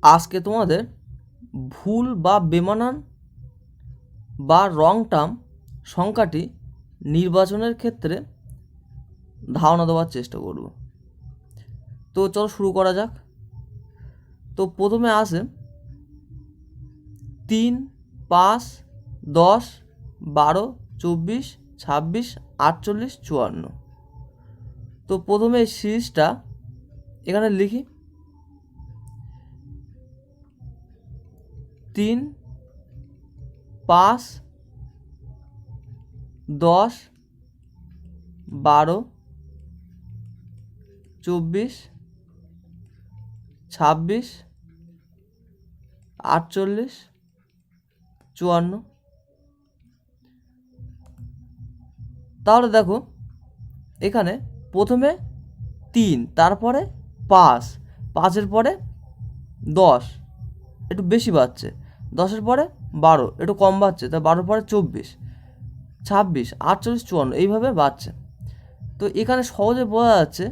আজকে তোমাদের ভুল বা বেমানান বা রং টার্ম সংখ্যাটি নির্বাচনের ক্ষেত্রে ধারণা দেওয়ার চেষ্টা করব। তো চলো শুরু করা যাক। তো প্রথমে আসে 3, 5, 10, 12, 24, 26, 48, 54। তো প্রথমে এই সিরিজটা এখানে লিখি 3, 5, 10, 12, 24, 26, 48, 54। তাহলে দেখো এখানে প্রথমে 3, তারপরে 5, 5-এর পরে 10 একটু বেশি বাড়ছে, 10-এর পরে 12 একটু কম বাড়ছে, তা 12-এর পরে 24, 26, 48, 54 এইভাবে বাড়ছে। তো এখানে সহজে বোঝা যাচ্ছে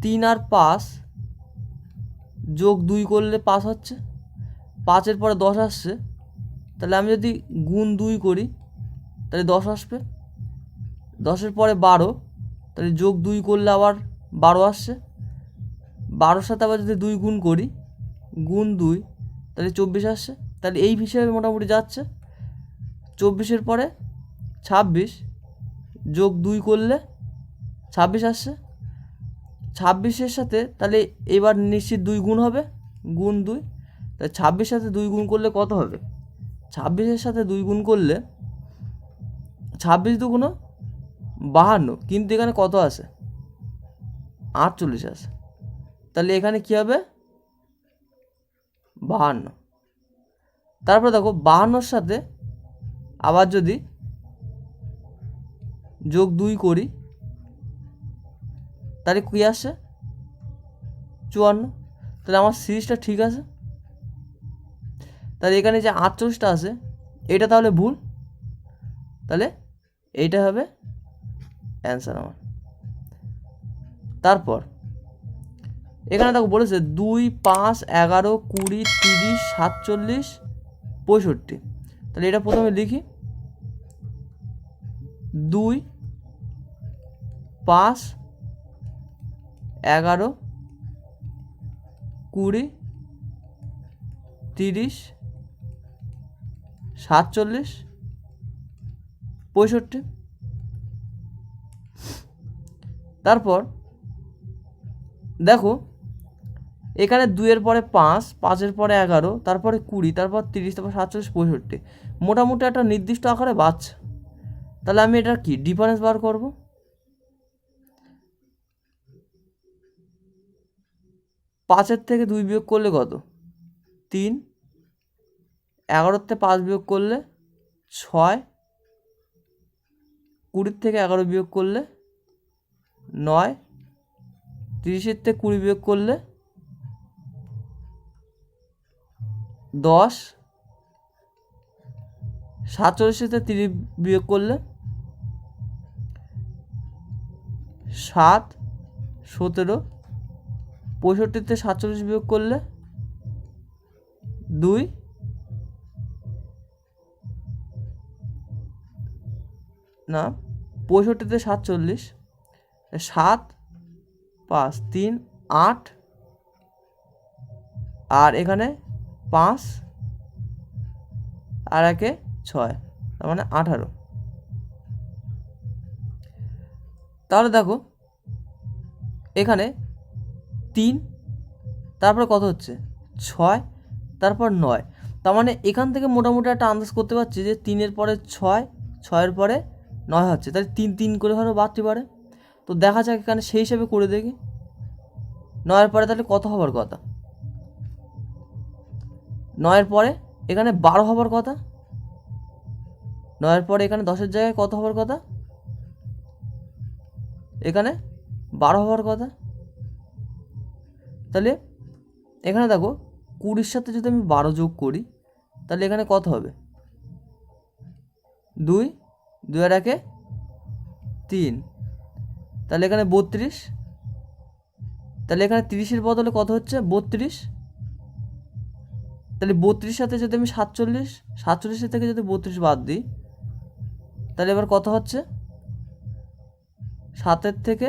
3 আর 5 যোগ 2 করলে 5 হচ্ছে, 5-এর পরে 10 আসছে, তাহলে আমি যদি গুণ 2 করি তাহলে 10 আসবে, 10-এর পরে 12, তাহলে যোগ 2 করলে আবার 12 আসছে, 12-এর সাথে আবার যদি 2 গুণ করি, গুণ 2, তাহলে 24 আসছে। তাহলে এই হিসেবে মোটামুটি যাচ্ছে। 24-এর পরে 26 যোগ 2 করলে 26 আসছে, 26-এর সাথে তাহলে এবার নিশ্চিত 2 গুণ হবে, গুণ 2, তাহলে 26-এর সাথে 2 গুণ করলে কত হবে? 26-এর সাথে 2 গুণ করলে 26 দুগুণ 52, কিন্তু এখানে কত আছে? 48 আছে। তাহলে এখানে কী হবে? 52। তারপরে দেখো 52-এর সাথে আবার যদি যোগ 2 করি তাহলে কী আসছে? 54। তাহলে আমার সিরিজটা ঠিক আছে। তাহলে এখানে যে 48টা আছে এটা তাহলে ভুল, তাহলে এইটা হবে অ্যান্সার আমার। তারপর এখানে দেখো বলেছে 2, 5, 11, 20, 30, 47, 65। তাহলে এটা প্রথমে লিখি 2, 5, 11, 20, 30, 47, 65। তারপর দেখো এখানে 2-এর পরে 5, 5-এর পরে 11, তারপরে 20, তারপর 30, তারপর 47, 65, মোটামুটি একটা নির্দিষ্ট আকারে বাড়ছে। তাহলে আমি এটা কি ডিফারেন্স বার করব? 5-এর থেকে 2 বিয়োগ করলে কত? 3, 11-র থেকে 5 বিয়োগ করলে 6, 20-র থেকে 11 বিয়োগ করলে 9, 30-এর থেকে 20 বিয়োগ করলে 10, 47-এর থেকে 30 বিয়োগ করলে 7, 17, 65-র থেকে 47 বিয়োগ করলে 2, না 65 থেকে 47, 7, 5, 3, 8, আর এখানে 5 আর 1-এ 6, তার মানে 18। তাহলে দেখো এখানে 3, তারপরে কত হচ্ছে? 6, তারপর 9। তার মানে এখান থেকে মোটামুটি একটা আন্দাজ করতে পারছি যে 3-এর পরে 6, 6-এর পরে 9 হচ্ছে, তাহলে 3 3 করে হলেও বাড়তে পারে। তো দেখা যাক এখানে সেই হিসাবে করে দেখি। 9-এর পরে তাহলে কত হবার কথা? 9-এর পরে এখানে 12 হবার কথা। 9-এর পরে এখানে 10-এর জায়গায় কত হবার কথা? এখানে 12 হওয়ার কথা। তাহলে এখানে দেখো 20-র সাথে যদি আমি 12 যোগ করি তাহলে এখানে কত হবে? 2, 2 আর 1-এ 3, তাহলে এখানে 32। তাহলে এখানে 30-এর বদলে কত হচ্ছে? 32। তাহলে 32 সাথে যদি আমি 47 থেকে যদি 32 বাদ দিই, তাহলে এবার কত হচ্ছে? 7 থেকে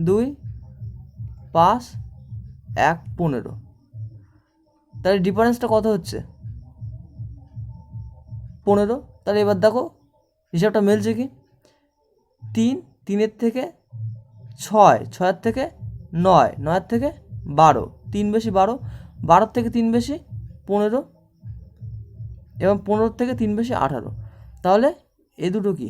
2 5 1 15। তাহলে ডিফারেন্সটা কত হচ্ছে? 15। তাহলে এবার দেখো হিসাবটা মিলছে কি? 3 থেকে 6, 6 থেকে 9, 9 থেকে 12, 3 বেশি 12, 12 থেকে 3 বেশি 15 এবং 15 থেকে 3 বেশি 18। তাহলে এ দুটো কি?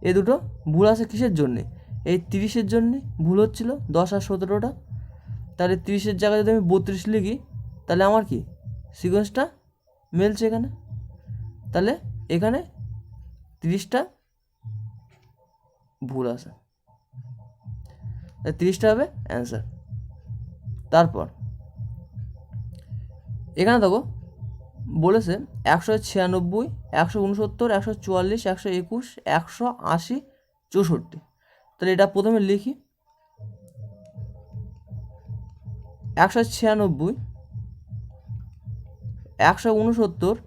এ দুটো ভুল আছে কিসের জন্যে? এই 30-এর জন্যে ভুল হচ্ছিল, 10 আর 17টা। তাহলে 30-এর জায়গায় যদি আমি 32 লিখি, তাহলে আমার কি সিকোয়েন্সটা মিলছে এখানে। তাহলে এখানে 30টা ভুল আছে, 30টা হবে অ্যান্সার। তারপর এখানে দেখো বলেছে 196, 169, 144, 121, 180, 64। তাহলে এটা প্রথমে লিখি। 196, 169,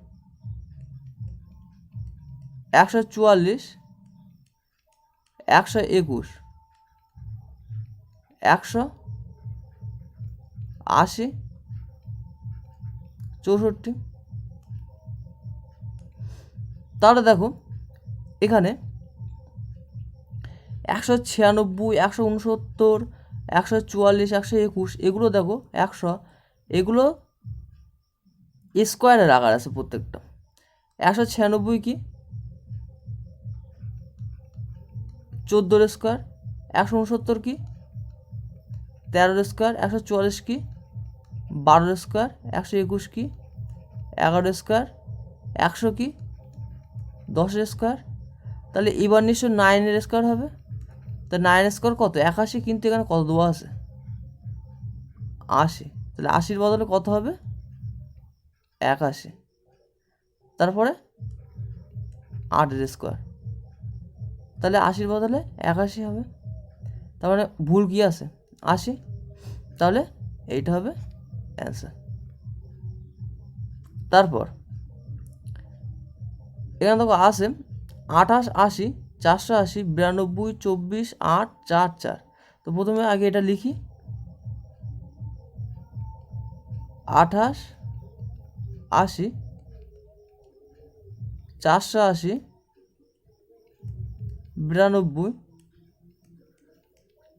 144, 121, 180, 64। তাহলে দেখো এখানে 196, 169, 144, 121 এগুলো দেখো 100, এগুলো স্কোয়ারের আকার আছে প্রত্যেকটা। 196 কি 14 স্কোয়ার, 169 কি 13 স্কোয়ার, 144 কি 12 স্কোয়ার, 121 কি 11 স্কোয়ার, 100 কি 10 স্কোয়ার। তাহলে এবার নিশ্চয় 9 স্কোয়ার হবে। তা 9 স্কোয়ার কত? 81, কিন্তু এখানে কত দেওয়া আছে? 80। তাহলে 80-র বদলে কত হবে? 81। তারপরে 8 স্কোয়ার, তাহলে 80-র বদলে 81 হবে। তার মানে ভুল কি আছে? 80। তাহলে এইটা হবে অ্যান্সার। তারপর এখানে দেখো আছে 28, 80, 480, 92, 24, 8, 4, 4। তো প্রথমে আগে এটা লিখি। 28, 80, 480, 92,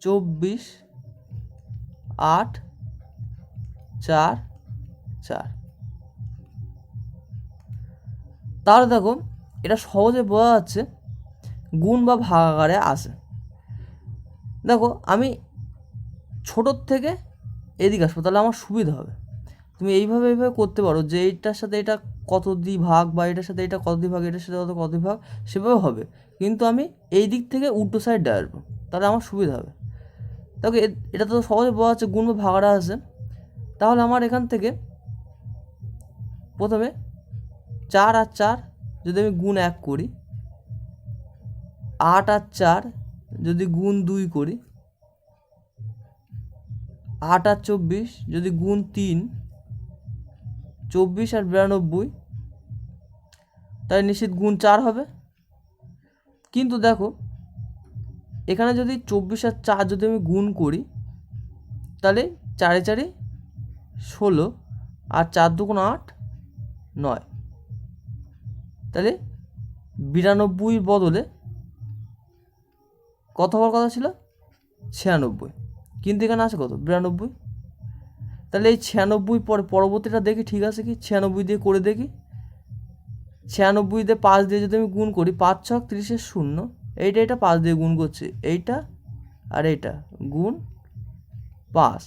24, 8, 4, 4। তাহলে দেখো এটা সহজে বোঝা যাচ্ছে গুণ বা ভাগাকারে আসে। দেখো আমি ছোটোর থেকে এদিকে আসবো, তাহলে আমার সুবিধা হবে। তুমি এইভাবে করতে পারো যে এইটার সাথে এটা কত দি ভাগ, বা এটার সাথে এটা কত দি ভাগ, এটার সাথে কত দি ভাগ, সেভাবে হবে। কিন্তু আমি এই দিক থেকে উল্টো সাইড আসবো, তাহলে আমার সুবিধা হবে। দেখো এটা তো সহজে বোঝা যাচ্ছে গুণ বা ভাগাড়া আছে। তাহলে আমার এখান থেকে প্রথমে 4 আর 4 যদি আমি গুণ 1 করি, 8 আর 4 যদি গুণ 2 করি, 8 আর 24 যদি গুণ 3, 24 আর 92, তাই নিশ্চিত গুণ 4 হবে। কিন্তু দেখো এখানে যদি 24 আর 4 যদি আমি গুণ করি, তাহলে 4 এ 4 16, আর 4 দুগুণ 8, 9। তাহলে 92-র বদলে কত হওয়ার কথা ছিল? 96। কিন্তু এখানে আছে কত? 92। তাহলে এই 96 পরে পরবর্তীটা দেখি ঠিক আছে কি, 96 দিয়ে করে দেখি। 96 দিয়ে 5 দিয়ে যদি আমি গুণ করি, 5 ছক 30-এর 0, এটা 5 দিয়ে গুণ করছে, এইটা আর এইটা গুণ 5,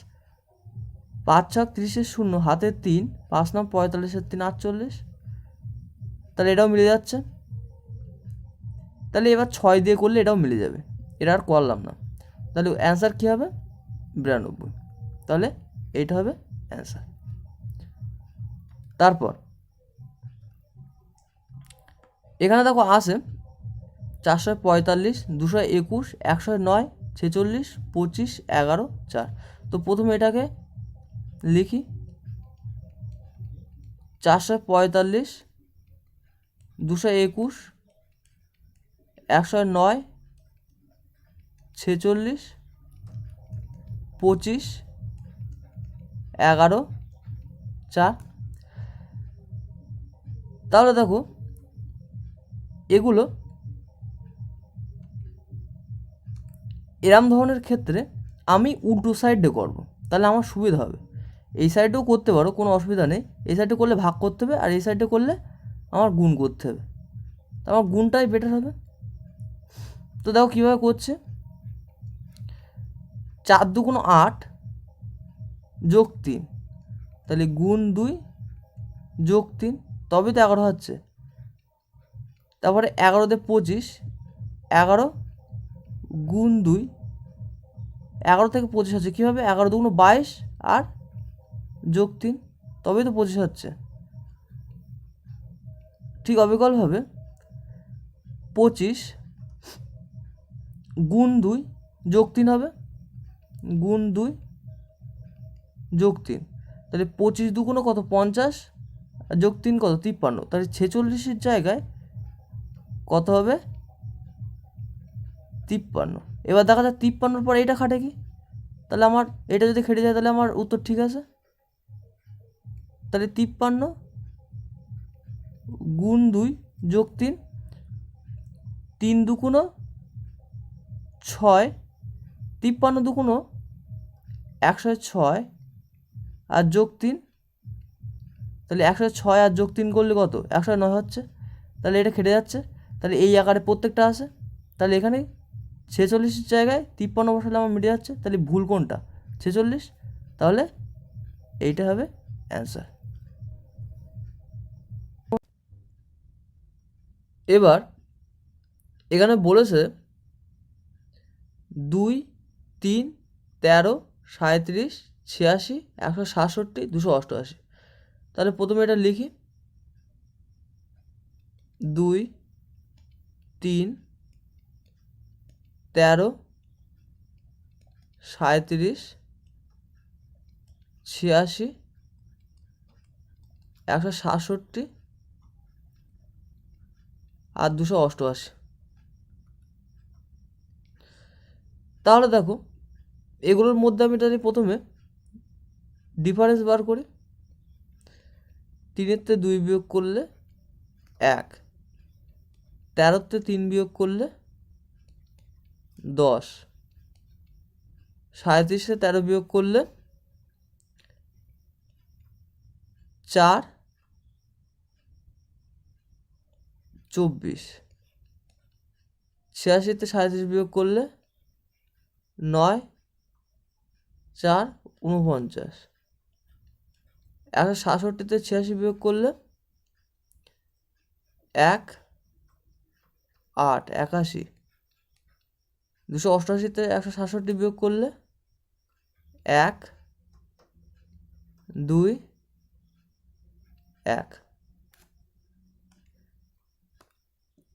5 ছক 30-এর 0, হাতে 3, 5 9 45-এর 3 48। তাহলে এটাও মিলে যাচ্ছে। তাহলে এবার 6 দিয়ে করলে এটাও মিলে যাবে, এটা আর করলাম না। তাহলে অ্যান্সার কী হবে? 92। তাহলে এইটা হবে অ্যান্সার। তারপর এখানে দেখো আছে 445, 221, 109, 46, 25, 11, 4। তো প্রথমে এটাকে লিখি 445, 221, 109, 46, 25, 11, 4। তাহলে দেখো এগুলো এরম ধরনের ক্ষেত্রে আমি উল্টো সাইডে করব, তাহলে আমার সুবিধা হবে। এই সাইডেও করতে পারো, কোনো অসুবিধা নেই। এই সাইডে করলে ভাগ করতে হবে, আর এই সাইডে করলে আমার গুণ করতে হবে। তো আমার গুণটাই বেটার হবে। তো দেখো কীভাবে করছে, 4 2 8 যোগ 3, তাহলে গুণ 2 যোগ 3, তবে তো 11 হচ্ছে। তারপরে 11 দিয়ে 25, 11 গুণ 2, 11 থেকে 25 হচ্ছে। কীভাবে, 11 2 22 আর যোগ 3, তবেই তো 25 হচ্ছে। ঠিক অবিকলভাবে 25 গুণ 2 যোগ 3 হবে, গুণ 2 যোগ 3, তাহলে 25 2 কত 50, আর যোগ 3 কত 53, তাহলে 46-এর জায়গায় কত হবে 53। এবার দেখা যায় 53-র পর এইটা খাটে কি, তাহলে আমার এটা যদি খেটে যায় তাহলে আমার উত্তর ঠিক আছে। তাহলে 53 গুণ 2 যোগ 3, 3 2 6, 53 2 106 আর যোগ 3, তাহলে 106 আর যোগ 3 করলে কত 109 হচ্ছে। তাহলে এটা কেটে যাচ্ছে, তাহলে এই আকারে প্রত্যেকটা আছে। তাহলে এখানে 46-এর জায়গায় 53 বসালে আমার মিটে যাচ্ছে। তাহলে ভুল কোনটা, 46। তাহলে এইটা হবে অ্যান্সার। এবার এখানে বলেছে 2 3 13 37 86 167 288। তাহলে প্রথমে এটা লিখি 2 3 13 37 86 167 আর 288। তাহলে দেখো এগুলোর মধ্যে আমি তাহলে প্রথমে ডিফারেন্স বার করি। 3-এর থেকে 2 বিয়োগ করলে 1, 13-র থেকে 3 বিয়োগ করলে 10, 37 থেকে 13 বিয়োগ করলে 4, 24, 86 থেকে 37 বিয়োগ করলে 9, 4, 49, 167 থেকে 86 বিয়োগ করলে 1, 8, 81, 288 থেকে 167 বিয়োগ করলে 1, 2, 1।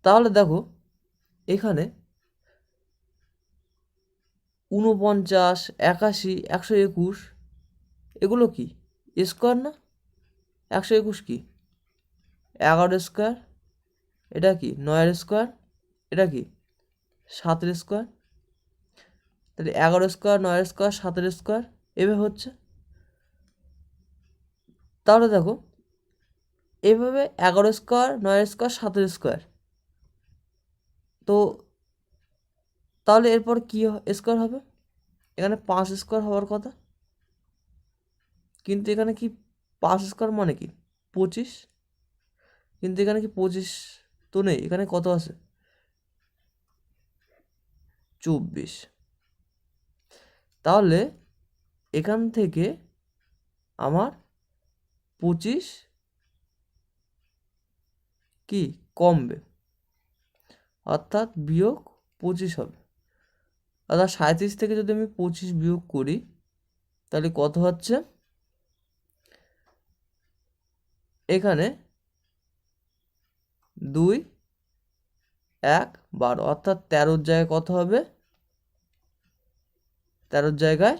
তাহলে দেখো এখানে 49, 81, 121 এগুলো কি স্কোয়ার না, 121 কি 11 স্কোয়ার, এটা কি 9 স্কোয়ার, এটা কি 7 স্কোয়ার। তাহলে 11 স্কোয়ার, 9 স্কোয়ার, 7 স্কোয়ার এভাবে হচ্ছে। তাহলে দেখো এভাবে 11 স্কোয়ার, 9 স্কোয়ার, 7 স্কোয়ার, তো তাহলে এরপর কি স্কোয়ার হবে, এখানে 5 স্কোয়ার হওয়ার কথা, কিন্তু এখানে কি 5 স্কোয়ার মানে কি 25, কিন্তু এখানে কি 25 তো নেই, এখানে কত আছে 24। তাহলে এখান থেকে আমার 25 কি কমবে, অর্থাৎ বিয়োগ 25 হবে। অর্থাৎ 37 থেকে যদি আমি 25 বিয়োগ করি তাহলে কত হচ্ছে, এখানে 2, 1, 12, অর্থাৎ 13-র জায়গায় কত হবে, 13-র জায়গায়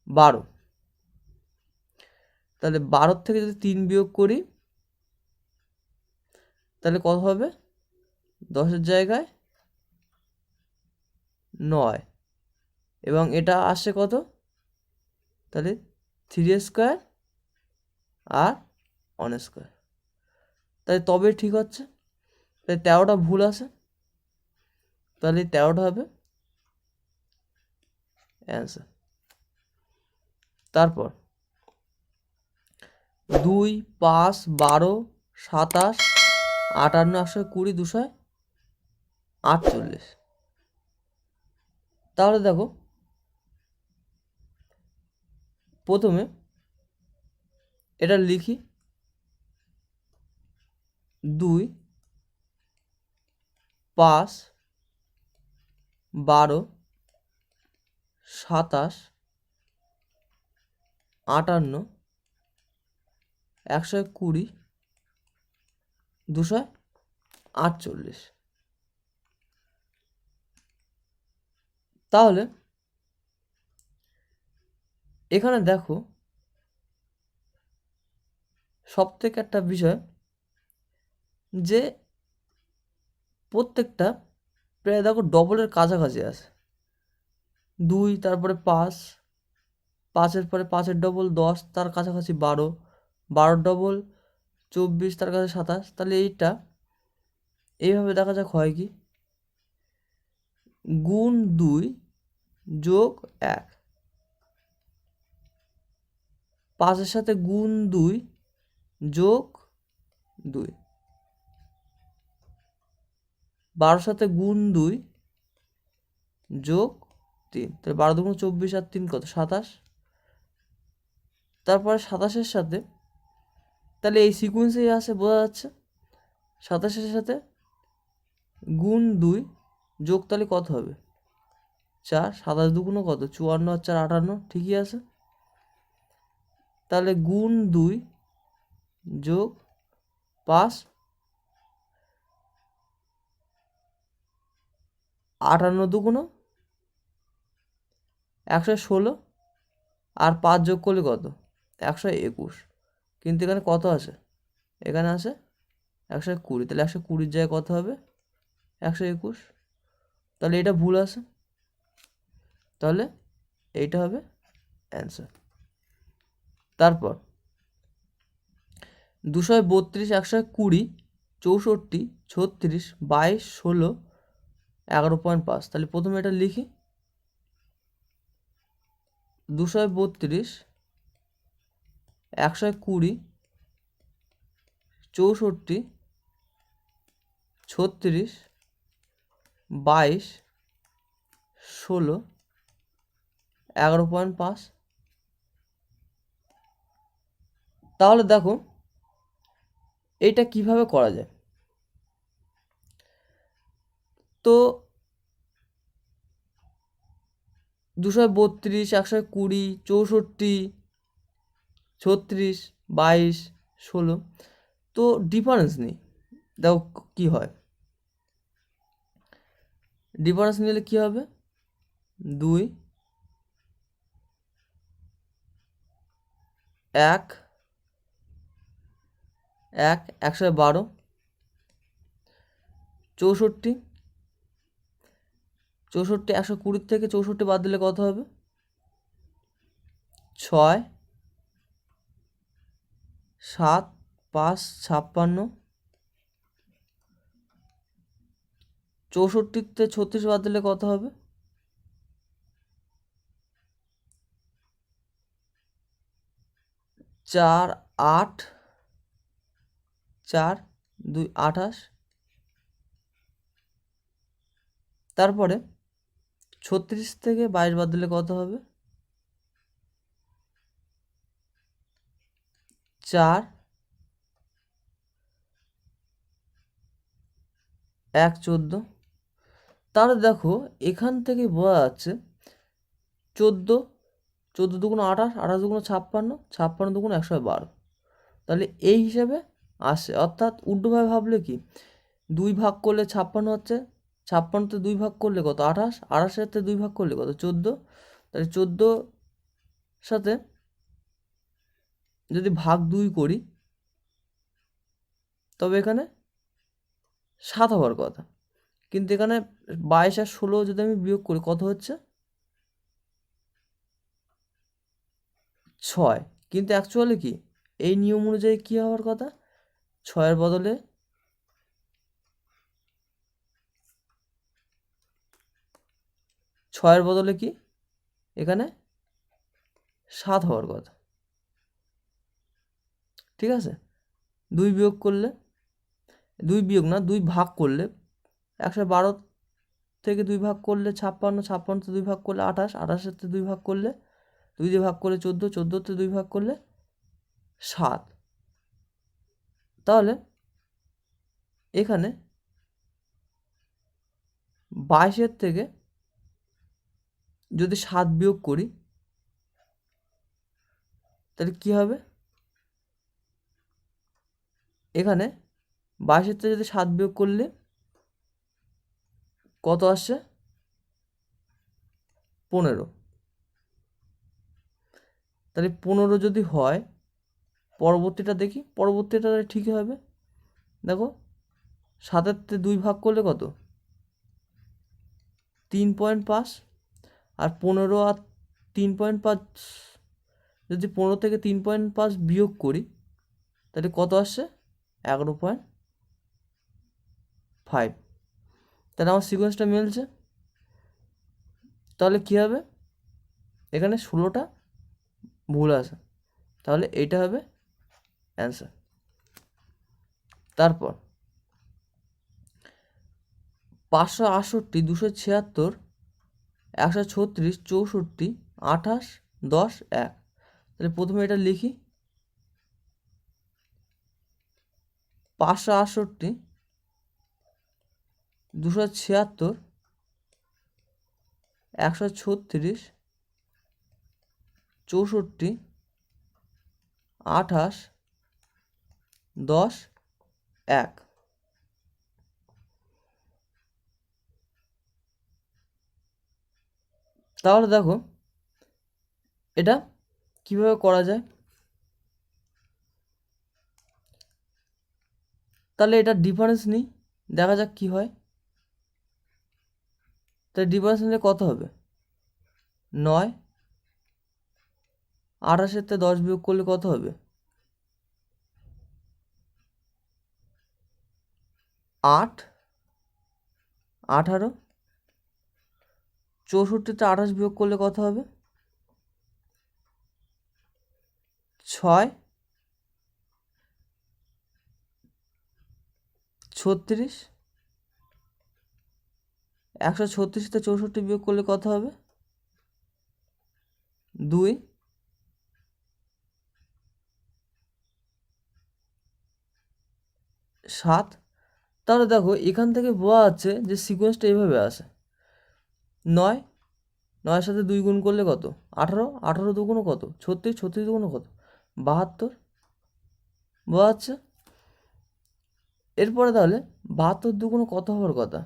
12। তাহলে 12 থেকে যদি 3 বিয়োগ করি তাহলে কত হবে? 10-এর জায়গায় 9 এবং এটা আসছে কত? তাহলে 3 স্কোয়ার আর 1 স্কোয়ার। তাহলে তবে ঠিক হচ্ছে। তাহলে 13টা ভুল আছে, তাহলে 13টা হবে অ্যান্সার। তারপর 2, 5, 12, 27, 58, 120, 248। তাহলে দেখো প্রথমে এটা লিখি, 2, 5, 12, 27, 58, 120, 248। তাহলে এখানে দেখো সব থেকে একটা বিষয় যে প্রত্যেকটা প্রায় দেখো ডবলের কাছাকাছি আছে। 2, তারপরে 5, 5-এর পরে 5-এর ডবল 10, তার কাছাকাছি 12, 12-এর ডবল 24, তার কাছে 27। তাহলে এইটা এইভাবে দেখা যাক হয় কি, গুণ 2 যোগ 1, 5-এর সাথে গুণ 2 যোগ 2, 12-এর সাথে গুণ 2 যোগ 3, তাহলে 12 দুগুণ 24 আর 3 কত? 27। তারপরে 27-এর সাথে, তাহলে এই সিকুয়েন্সেই আসে, বোঝা যাচ্ছে। 27-এর সাথে গুণ 2 যোগ, তাহলে কত হবে? 4, 27 দুগুণ কত? 54 আর 4 58, ঠিকই আছে। তাহলে গুণ 2 যোগ 5, 58 দুগুণ 116 আর 5 যোগ করলে কত? 121। কিন্তু এখানে কত আছে? এখানে আছে 120। তাহলে 120-র জায়গায় কত হবে? 121। তাহলে এটা ভুল আছে, তাহলে এইটা হবে অ্যান্সার। তারপর 232, 120, 64, 36, 22, 16, 11.5। তাহলে প্রথমে এটা লিখি, 232, 120, 64, 36, 22, 16, 11.5। তাহলে দেখো এটা কিভাবে করা যায়। তো 232, 120, 64, 36, 22, 16, তো ডিফারেন্স নেই। দেখো কি হয়, ডিফারেন্স নিলে কি হবে? 2, 1, 1, 112, 64, 64, 120 থেকে 64 বাদ দিলে কত হবে? 6, 7, 5, 56, 64-তে 36 বাদ দিলে কত হবে? 4, 8, 4, 2, 28। তারপরে 36 থেকে 22 বাদ দিলে কত হবে? 4, 1, 14। তাহলে দেখো এখান থেকে বোঝা যাচ্ছে 14, 14 দুগুণ 28, 28 দুগুণ 56, 56 দুগুণ 112। তাহলে এই হিসাবে আসে, অর্থাৎ উল্টোভাবে ভাবলে কি, 2 ভাগ করলে 56 হচ্ছে, 56-তে 2 ভাগ করলে কত? 28, 28-এর 2 ভাগ করলে কত? 14। তাহলে 14 সাথে যদি ভাগ 2 করি তবে এখানে 7 হওয়ার কথা, কিন্তু এখানে 22 আর 16 যদি আমি বিয়োগ করি কত হচ্ছে 6, কিন্তু অ্যাকচুয়ালি কি এই নিয়ম অনুযায়ী কী হওয়ার কথা, 6-এর বদলে 6-এর বদলে কি এখানে 7 হওয়ার কথা। ঠিক আছে, 2 বিয়োগ করলে 2 বিয়োগ না 2 ভাগ করলে 112 থেকে 2 ভাগ করলে 56, 56 তে 2 ভাগ করলে 28, 28 তে 2 ভাগ করলে 2 দিয়ে ভাগ করলে 14, 14 তে 2 ভাগ করলে 7। তাহলে এখানে 22-এর থেকে যদি 7 বিয়োগ করি তাহলে কী হবে, এখানে 22-এর থেকে যদি 7 বিয়োগ করলে কত আসছে 15। তাহলে 15 যদি হয়, পরবর্তীটা দেখি, পরবর্তীটা ঠিকই হবে। দেখো 7-এর থেকে 2 ভাগ করলে কত 3.5, আর 15 আর 3.5 যদি 15 থেকে 3.5 বিয়োগ করি তাহলে কত আসছে 11.5। তাহলে আমার সিকোয়েন্সটা মিলছে। তাহলে কী হবে, এখানে 16টা ভুল আছে, তাহলে এইটা হবে অ্যান্সার। তারপর 568, 276, 136, 64, 28, 10, 1। তাহলে প্রথমে এটা লিখি, 568, 276, 136, 64, 28, 10, 1। তাহলে দেখো এটা কিভাবে করা যায়। তাহলে এটা ডিফারেন্স নিই, দেখা যাক কি হয়। তাহলে ডিফারেন্স নিলে কত হবে 9, 28-এর থেকে 10 বিয়োগ করলে কত হবে 8, 18, 64-তে 28 বিয়োগ করলে কত হবে 6, 36, 136-তে 64 বিয়োগ করলে কত হবে 2, 7। তাহলে দেখো এখান থেকে বোঝা যাচ্ছে যে সিকোয়েন্সটা এইভাবে আসে, 9, 9-এর সাথে 2 গুণ করলে কত 18, 18 দুগুণ কত 36, 36 দুগুণ কত 72, বোঝা যাচ্ছে। এরপরে তাহলে 72 দুগুণ কত হওয়ার কথা,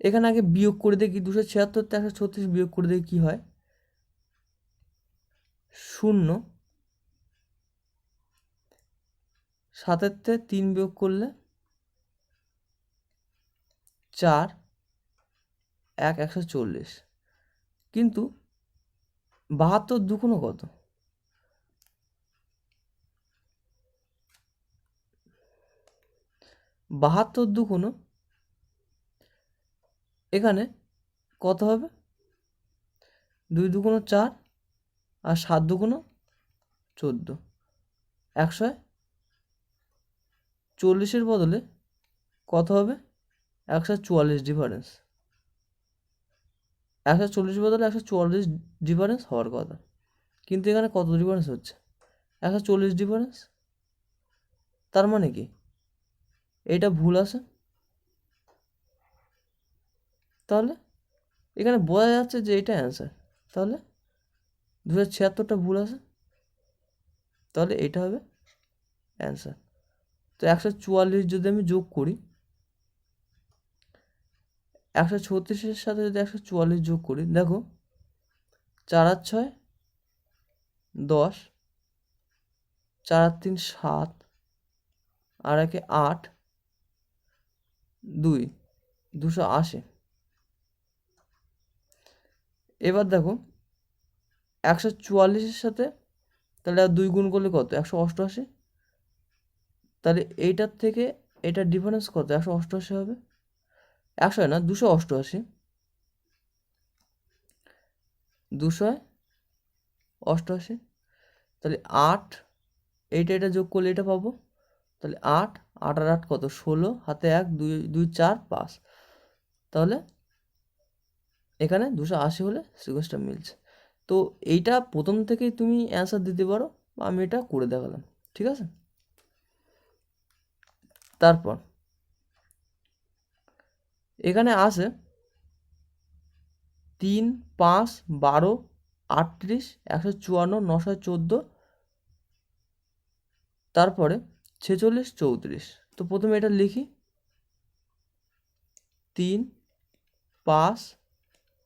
এখানে আগে বিয়োগ করে দেখি, 276 থেকে 136 বিয়োগ করে দেখি কী হয়, 0, 7-এর থেকে 3 বিয়োগ করলে 4, 1, 140, কিন্তু 72 দুগুণ কত, বাহাত্তর দুগুণ এখানে কত হবে 2 দুগুণ 4, আর 7 দুগুণ 14, 140-এর বদলে কত হবে 144 ডিফারেন্স, 140 বদলে 144 ডিফারেন্স হওয়ার কথা, কিন্তু এখানে কত ডিফারেন্স হচ্ছে 140 ডিফারেন্স। তার মানে কি এটা ভুল আছে, তাহলে এখানে বোঝা যাচ্ছে যে এটা অ্যান্সার। তাহলে 276টা ভুল আছে, তাহলে এটা হবে অ্যান্সার। তো 144 যদি আমি যোগ করি, 136-এর সাথে যদি 144 যোগ করি, দেখো 4 আর 6 10, 4 আর 3 7, আর 1 8, 2 280। এবার দেখো 144-এর সাথে তাহলে আর 2 গুণ করলে কত? 188। তাহলে এইটার থেকে এটার ডিফারেন্স কত? 188 হবে। 100 না, 288। 288। তাহলে 8, এটা যোগ করলে এটা পাবো। তাহলে 8 8 আর 8 কত? 16, হাতে 1, 2 2 4 5। তাহলে এখানে 280 হলে সিকোয়েন্সটা মিলছে। তো এইটা প্রথম থেকেই তুমি অ্যান্সার দিতে পারো, আমি এটা করে দেখালাম, ঠিক আছে। তারপর এখানে আছে 3 5 12 38 154 914, তারপরে 46 34। তো প্রথমে এটা লিখি, 3 5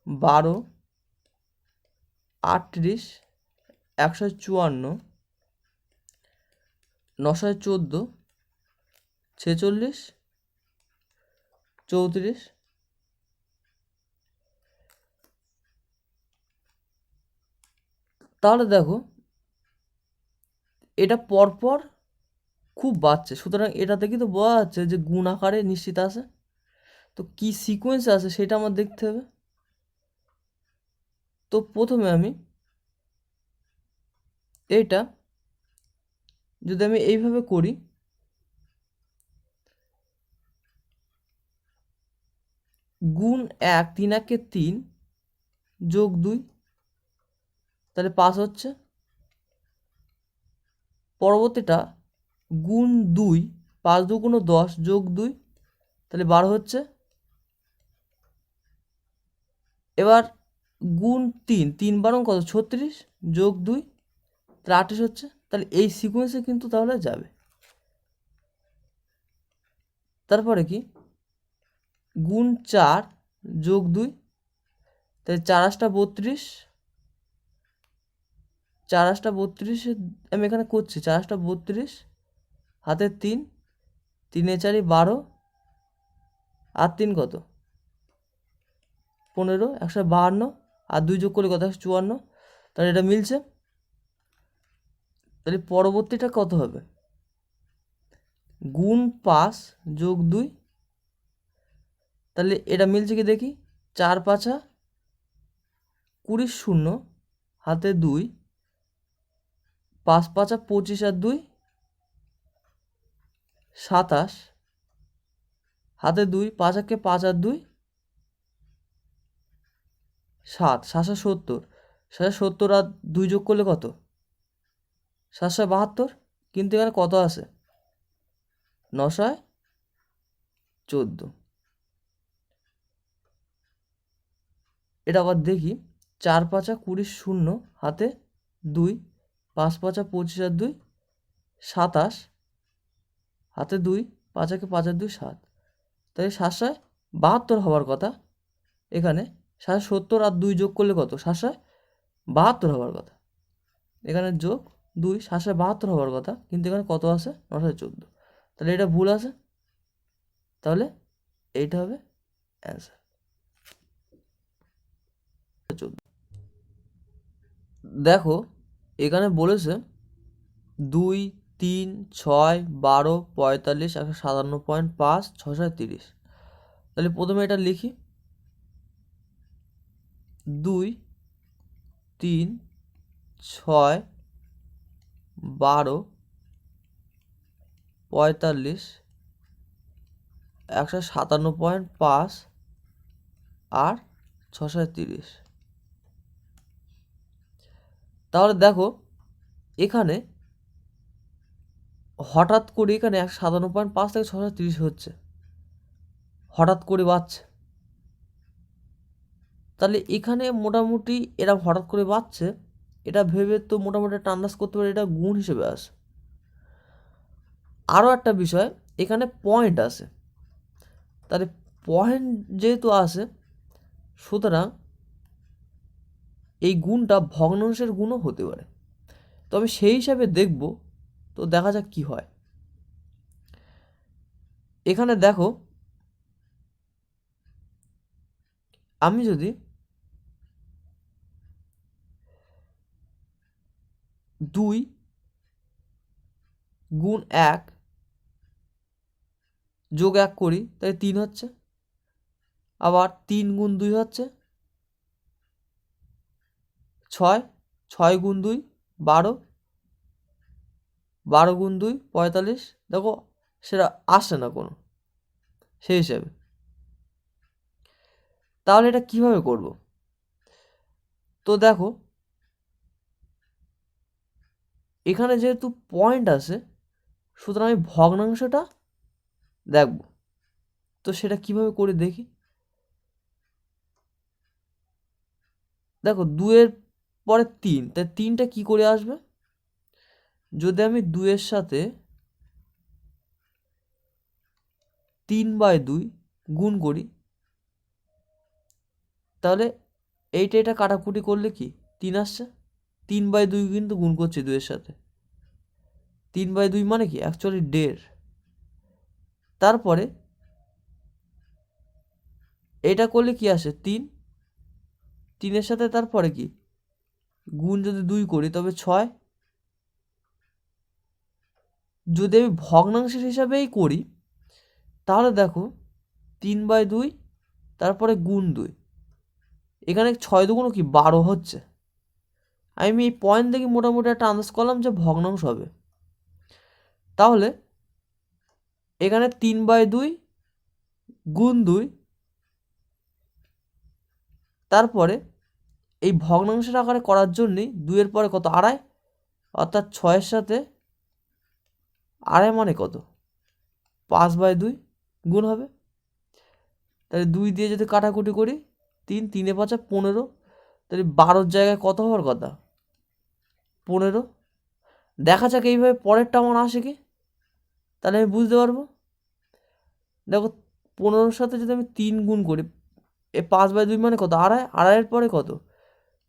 12 38 154 914 46 34। তাহলে দেখো এটা পরপর খুব বাড়ছে, সুতরাং এটা থেকে তো বোঝা যাচ্ছে যে গুণ আকারে নিশ্চিত আছে। তো কি সিকোয়েন্স আছে সেটা আমার দেখতে হবে। তো প্রথমে আমি এটা যদি আমি এইভাবে করি, গুণ 1 3 1 3 যোগ 2, তাহলে 5 হচ্ছে। পরবর্তীটা গুণ 2 5 2 গুণ 10 যোগ 2, তাহলে 12 হচ্ছে। এবার গুণ 3 3 12 কত? 36 যোগ 2, তাহলে 28 হচ্ছে। তাহলে এই সিকোয়েন্সে কিন্তু তাহলে যাবে। তারপরে কি? গুণ 4 যোগ 2, তাহলে 4 8 32, 4 8 32 আমি এখানে করছি, 4 8 32, হাতে 3 3 4 12, আর 3 কত? 15 152, আর 2 যোগ করলে কত? 154। তাহলে এটা মিলছে। তাহলে পরবর্তীটা কত হবে? গুণ 5 যোগ 2, তাহলে এটা মিলছে কি দেখি। 4 5 20 0, হাতে 2, 5 5 25 আর 2 27, হাতে 2, 5 1 5 আর 2 7 7 70, 70 আর 2 যোগ করলে কত? 772। কিন্তু এখানে কত আছে? 914। এটা আবার দেখি। 4 5 20 0, হাতে 2, 5 5 25 আর 2 27, হাতে 2, 5 1 5 আর 2 7। তাই 772 হওয়ার কথা। এখানে 770 আর 2 যোগ করলে কত? 772 হওয়ার কথা। এখানে যোগ 2 772 হওয়ার কথা, কিন্তু এখানে কত আছে? 914। তাহলে এটা ভুল আছে। তাহলে এইটা হবে অ্যান্সার। দেখো এখানে বলেছে 2 3 6 12 45 157.5 6 30। তাহলে প্রথমে এটা লিখি, 2 3 6 12 45 157.5 আর 630। তাহলে দেখো এখানে হঠাৎ করে এখানে 157.5 থেকে 630 হচ্ছে, হঠাৎ করে বাড়ছে। তাহলে এখানে মোটামুটি এরা হঠাৎ করে বাড়ছে, এটা ভেবে তো মোটামুটি একটা আন্দাজ করতে পারে এটা গুণ হিসেবে আসে। আরও একটা বিষয়, এখানে পয়েন্ট আছে। তাহলে পয়েন্ট যেহেতু আসে, সুতরাং এই গুণটা ভগ্নাংশের গুণও হতে পারে। আমি সেই হিসাবে দেখব। তো দেখা যাক কি হয়। এখানে দেখো, আমি যদি 2 গুণ 1 যোগ 1 করি তাহলে 3 হচ্ছে। আবার 3 গুণ 2 হচ্ছে 6, 6 গুণ 2 12, 12 গুণ 2 45। দেখো সেটা আসছে না কোনো সেই হিসাবে। তাহলে এটা কিভাবে করব? তো দেখো, এখানে যেহেতু পয়েন্ট আছে, সুতরাং আমি ভগ্নাংশটা দেখব। তো সেটা কিভাবে করে দেখি। দেখো 2 এর পরে 3, তাই 3টা কি করে আসবে? যদি আমি 2 এর সাথে 3/2 গুণ করি, তাহলে এটা কাটাকুটি করলে কি 3 আসছে। 3/2 কিন্তু গুণ করছি 2 এর সাথে। 3/2 মানে কি অ্যাকচুয়ালি 1.5। তারপরে এটা করলে কি আসে 3, 3-এর সাথে তারপরে কি গুণ যদি 2 করি তবে 6। যদি আমি ভগ্নাংশের হিসাবেই করি তাহলে দেখো 3/2 তারপরে গুণ 2, এখানে 6 দুগুণ কি 12 হচ্ছে। আমি এই পয়েন্ট দেখে মোটামুটি একটা আন্দাজ করলাম যে ভগ্নাংশ হবে। তাহলে এখানে 3/2 গুণ 2, তারপরে এই ভগ্নাংশের আকারে করার জন্যই 2 এর পরে কত 2.5, অর্থাৎ 6-এর সাথে 2.5 মানে কত 5/2 গুণ হবে। তাহলে 2 দিয়ে যদি কাটাকুটি করি 3, 3 এ 5 15, তাহলে 12-র জায়গায় কত হওয়ার কথা 15। দেখা যাক এইভাবে পরেরটা আমার আসে কি, তাহলে আমি বুঝতে পারবো। দেখো 15-র সাথে যদি আমি 3 গুণ করি, 5/2 মানে কত 2.5, 2.5-এর পরে কত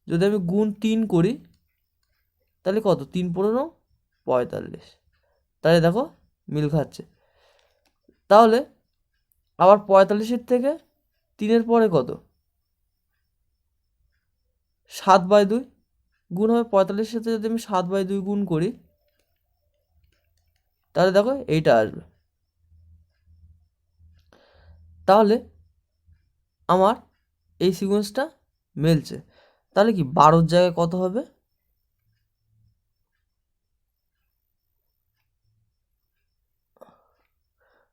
যদি আমি গুণ 3 করি তাহলে কত 3 15 45। তাহলে দেখো মিল খাচ্ছে। তাহলে আবার 45-এর থেকে 3-এর পরে কত 7/2 গুণ হবে। 45-এর সাথে যদি আমি 7/2 গুণ করি তাহলে দেখো এইটা আসবে। তাহলে আমার এই সিকোয়েন্সটা মিলছে। তাহলে কি 12-র জায়গায় কত হবে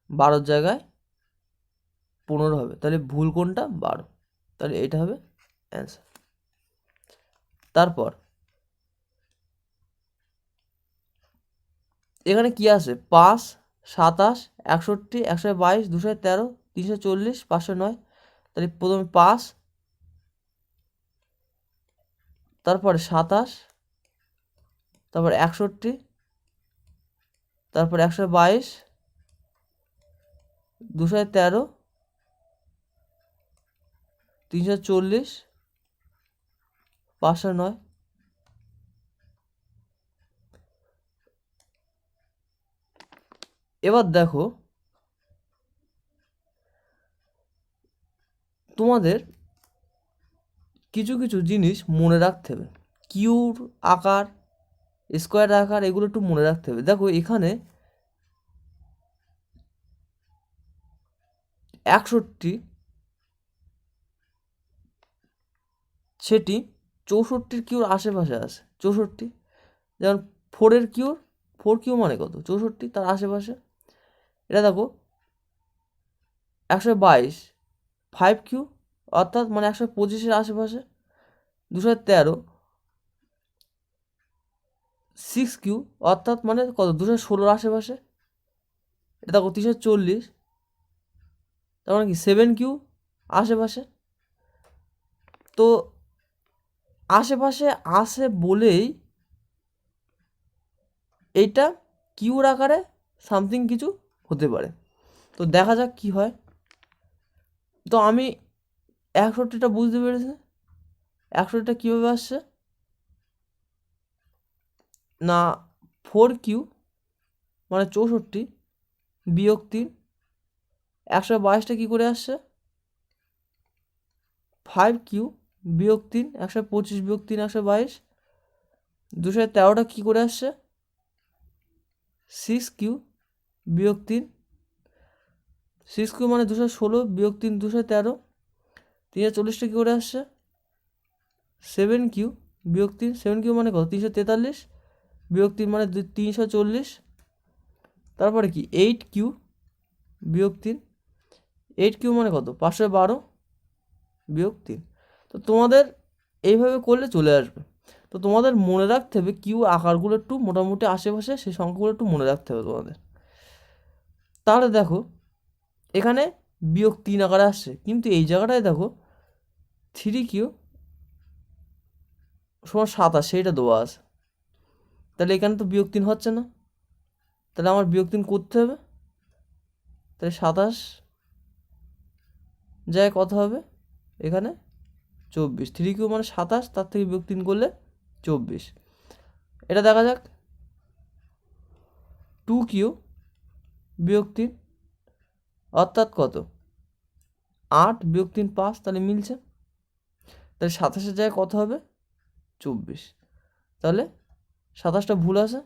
12-র জায়গায় 15 হবে। তাহলে ভুল কোনটা 12, তাহলে এটা হবে অ্যান্সার। তারপর এখানে কি আছে 5, 27, 61, 122, 213, 340, 509। তাহলে প্রথমে 5, তারপরে 27, তারপরে 61, তারপরে 122, 213, 340, 509। এবার দেখো তোমাদের কিছু কিছু জিনিস মনে রাখতে হবে। কিউর আকার, স্কোয়ার আকার, এগুলো একটু মনে রাখতে হবে। দেখো এখানে 61 সেটি 64-র কিউর আশেপাশে আছে। 64 যেমন 4-এর কিউর, 4 কিউ মানে কত 64, তার আশেপাশে। এটা দেখো 122 5 কিউ, অর্থাৎ মানে 125-এর আশেপাশে। 213 6 কিউ, অর্থাৎ মানে কত 216-র আশেপাশে। এটা দেখো 340, তার মানে কি 7 কিউ আশেপাশে। তো আশেপাশে আসে বলেই এইটা কিউর আকারে সামথিং কিছু হতে পারে। তো দেখা যাক কি হয়। তো আমি 61টা বুঝতে পেরেছি। 61টা কীভাবে আসছে, না 4Q মানে 64 বিয়োগ 3, 122টা কী করে আসছে? 5Q বিয়োগ 3, 125 বিয়োগ 3 122, 213টা কী করে আসছে? 6Q বিয়োগ 3, 6Q মানে 216 বিয়োগ 3 213, 340টা কী করে আসছে? 7Q বিয়োগ 3, 7Q মানে কত? 343 বিয়োগ 3 মানে 340, তারপরে কি 8Q বিয়োগ 3, 8Q মানে কত? 512 বিয়োগ 3। তো তোমাদের এইভাবে করলে চলে আসবে। তো তোমাদের মনে রাখতে হবে কিউ আকারগুলো একটু মোটামুটি আশেপাশে, সেই সংখ্যাগুলো একটু মনে রাখতে হবে তোমাদের। তাহলে দেখো এখানে বিয়োগ 3 আকারে আসছে, কিন্তু এই জায়গাটায় দেখো 3Q সমান 27 সেইটা দেওয়া আছে, তাহলে এখানে তো বিয়োগ 3 হচ্ছে না, তাহলে আমার বিয়োগ 3 করতে হবে। তাহলে 27 যায় কত হবে? এখানে 24। 3Q মানে 27, তার থেকে বিয়োগ 3 করলে 24। এটা দেখা যাক 2Q বিয়োগ 3 অর্থাৎ কত? 8 বিয়োগ 3 5, তাহলে মিলছে। তাহলে 27-এর জায়গায় কত হবে? 24। তাহলে 27টা ভুল আছে,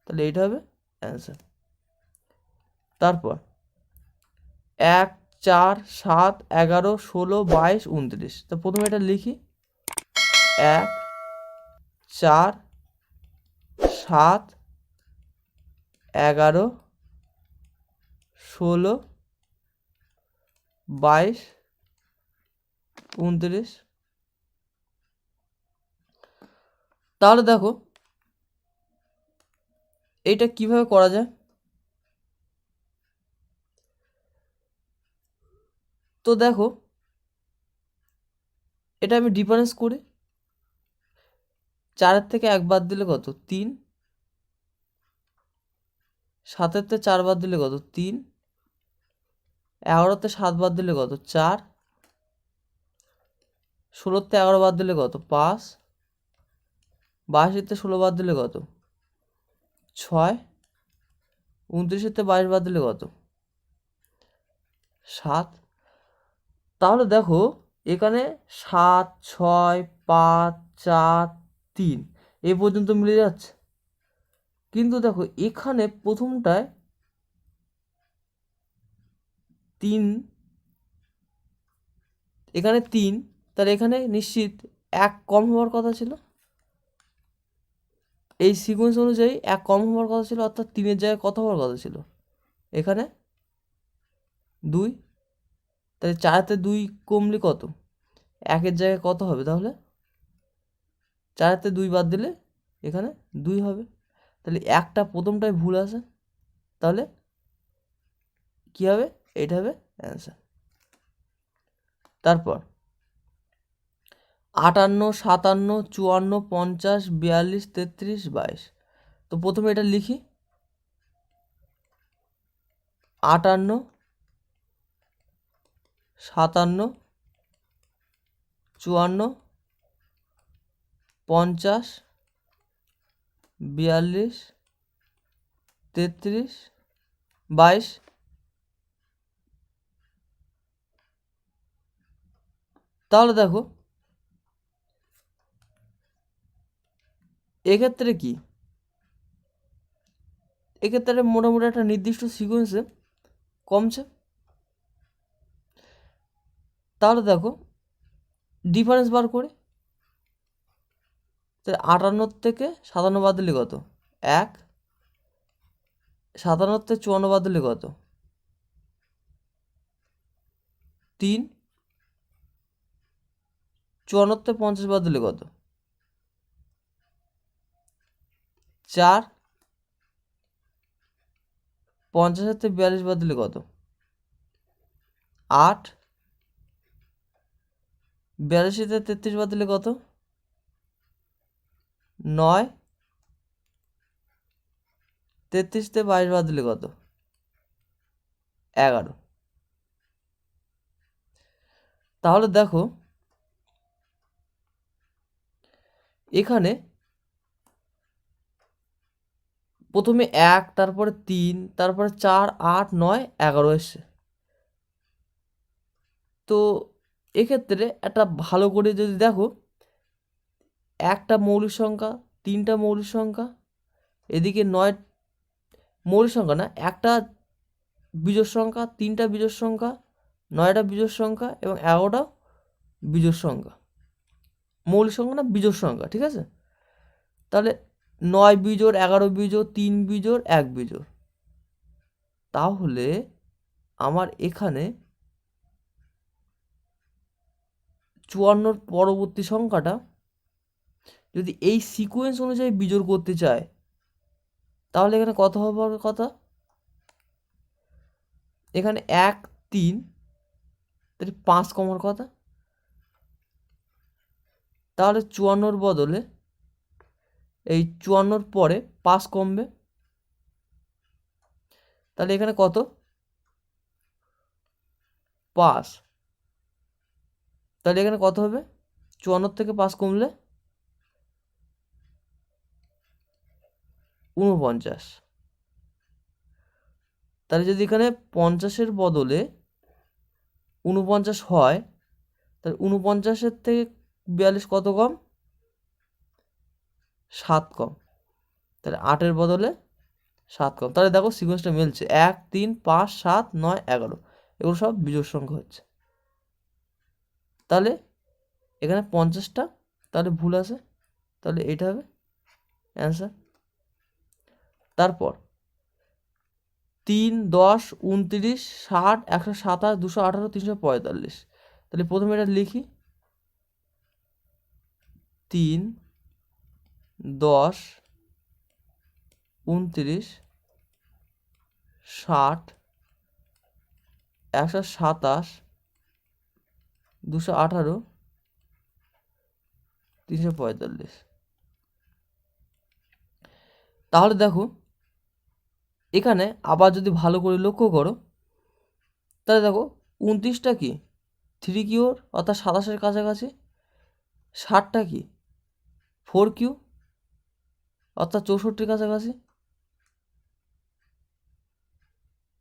তাহলে এইটা হবে অ্যান্সার। তারপর 1 4 7 11 16 22 29। তো প্রথমে এটা লিখি 1 4 7 11 16 22 29। তাহলে দেখো এইটা কিভাবে করা যায়। তো দেখো এটা আমি ডিফারেন্স করি, 4-এর থেকে 1 বাদ দিলে কত? 3, 7-এর থেকে 4 বাদ দিলে কত? 3, 11-তে 7 বাদ দিলে কত? 4, 16-তে 11 বাদ দিলে কত? 5, 22-তে 16 বাদ দিলে কত? 6, 29-তে 22 বাদ দিলে কত? 7। তাহলে দেখো এখানে 7 6 5 4 3 এ পর্যন্ত মিলে যাচ্ছে, কিন্তু দেখো এখানে প্রথমটায় 3, এখানে 3, তাহলে এখানে নিশ্চিত 1 কম হওয়ার কথা ছিল। এই সিকোয়েন্স অনুযায়ী 1 কম হওয়ার কথা ছিল, অর্থাৎ 3-এর জায়গায় কত হওয়ার কথা ছিল? এখানে 2। তাহলে 4-তে 2 কমলে কত? 1-এর জায়গায় কত হবে তাহলে? 4-তে 2 বাদ দিলে এখানে 2 হবে। তাহলে একটা প্রথমটায় ভুল আছে, তাহলে কি হবে? এটা হবে অ্যান্সার। তারপর 58 57 54 50 42 33 22। তো প্রথমে এটা লিখি 58 57 54 50 42 33 22। তাহলে দেখো এক্ষেত্রে কি, এক্ষেত্রে মোটামুটি একটা নির্দিষ্ট সিকোয়েন্সে কমছে। তাহলে দেখো ডিফারেন্স বার করে, তাহলে 58 থেকে 57 বাদ দিলে কত? 1, 57 থেকে 54 বাদ দিলে কত? 3, 54 থেকে 50 বাদ দিলে কত? 4, 50 থেকে 42 বাদ দিলে কত? 8, 42 থেকে 33 বাদ দিলে কত? 9, 33 থেকে 22 বাদ দিলে কত? 11। তাহলে দেখো এখানে প্রথমে 1, তারপরে 3, তারপরে 4, 8, 9, 11 এসছে। তো এক্ষেত্রে একটা ভালো করে যদি দেখো, একটা মৌলিক সংখ্যা, 3টা মৌলিক সংখ্যা, এদিকে 9 মৌলিক সংখ্যা না, একটা বিজোড় সংখ্যা, 3টা বিজোড় সংখ্যা, 9টা বিজোড় সংখ্যা এবং 11টা বিজোড় সংখ্যা। মৌলিক সংখ্যা না, বিজোড় সংখ্যা, ঠিক আছে? তাহলে 9 বিজোড়, 11 বিজোড়, 3 বিজোড়, 1 বিজোড়। তাহলে আমার এখানে 54 পরবর্তী সংখ্যাটা যদি এই সিকোয়েন্স অনুযায়ী বিজোড় করতে চায়, তাহলে এখানে কত হবার কথা? এখানে 1, 3, তাহলে 5 কমার কথা। তাহলে 54 বদলে এই 54 পরে 5 কমবে। তাহলে এখানে কত? 5। তাহলে এখানে কত হবে? 54 থেকে 5 কমলে 49। তাহলে যদি এখানে 50-এর বদলে 49 হয়, তাহলে 49-এর থেকে 42 কত কম? 7 কম। তাহলে 8-এর বদলে 7 কম। তাহলে দেখো সিকোয়েন্সটা মিলছে, 1, 3, 5, 7, 9, 11, এগুলো সব বিজোড় সংখ্যা হচ্ছে। তাহলে এখানে 50টা তাহলে ভুল আছে, তাহলে এটা হবে অ্যান্সার। তারপর 3, 10, 29, 60, 127, 218, 345। তাহলে প্রথমে এটা লিখি, 3, 10, 29, 60, 127, 218, 345। তাহলে দেখো এখানে আবার যদি ভালো করে লক্ষ্য করো, তাহলে দেখো 29টা কি 3 কিউর অর্থাৎ 27-এর কাছাকাছি, 60টা কি 4 কিউ অর্থাৎ 64-এর কাছাকাছি,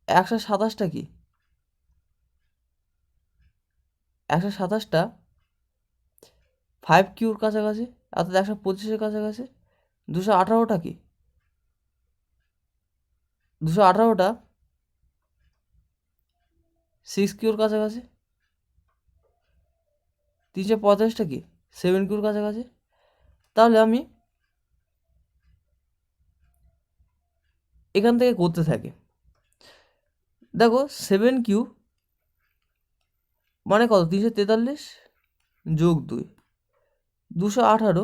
127টা কি 127টা 5 কিউর কাছাকাছি অর্থাৎ 125-এর কাছাকাছি, 218টা কি 218টা 6 কিউর কাছাকাছি, 345টা কি 7 কিউর কাছাকাছি। তাহলে আমি এখান থেকে করতে থাকি। দেখো 7 কিউ মানে কত? 343 যোগ 2, 218।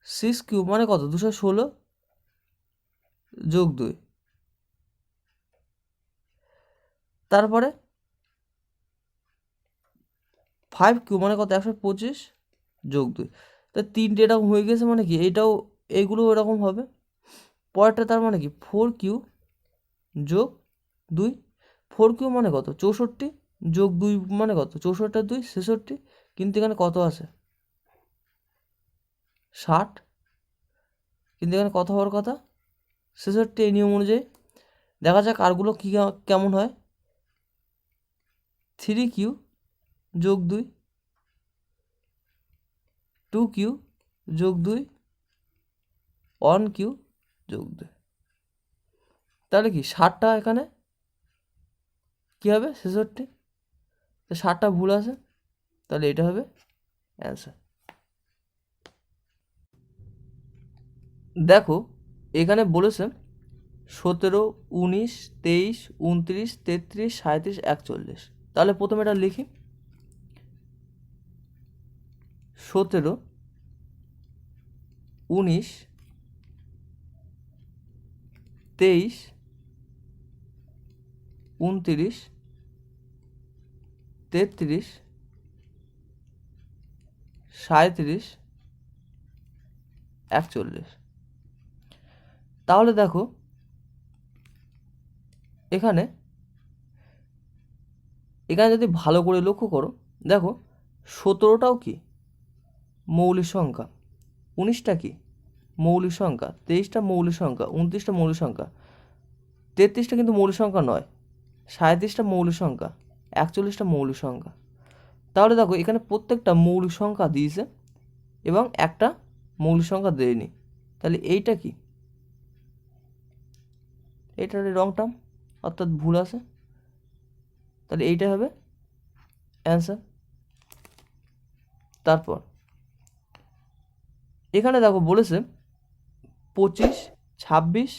6 কিউ মানে কত? 216 যোগ 2। তারপরে 5 কিউ মানে কত? 125 যোগ 2। তা 3টে এরকম হয়ে গেছে, মানে কি এইটাও এইগুলো এরকম হবে। পরেরটা তার মানে কি 4 কিউ যোগ 2। 4 কিউ মানে কত? 64 যোগ 2 মানে কত? 64 আর 2 66। কিন্তু এখানে কত আছে? 60। কিন্তু এখানে কত হওয়ার কথা? 66। এই নিয়ম অনুযায়ী দেখা যাক আরগুলো কী কেমন হয়। 3 কিউ যোগ 2, 2 কিউ যোগ 2, 1 কিউ যোগ 2। তাহলে কি 60টা এখানে কী হবে? 66। তো 60টা ভুল আছে, তাহলে এটা হবে অ্যান্সার। দেখো এখানে বলেছে 17, 19, 23, 29, 33, 37, 41। তাহলে প্রথমে এটা লিখি, 17, 19, 23, 29, 33, 37, 41। তাহলে দেখো এখানে যদি ভালো করে লক্ষ্য করো, দেখো 17টাও কি মৌলিক সংখ্যা, 19টা কি মৌলিক সংখ্যা, 23টা মৌলিক সংখ্যা, 29টা মৌলিক সংখ্যা, 33টা কিন্তু মৌলিক সংখ্যা নয়, 37টা মৌলিক সংখ্যা, 41টা মৌলিক সংখ্যা। তাহলে দেখো এখানে প্রত্যেকটা মৌলিক সংখ্যা দিয়েছে এবং একটা মৌলিক সংখ্যা দেয়নি। তাহলে এইটা কি? এইটার রং টার্ম অর্থাৎ ভুল আছে। তাহলে এইটাই হবে অ্যান্সার। তারপর এখানে দেখো বলেছে 25, 26,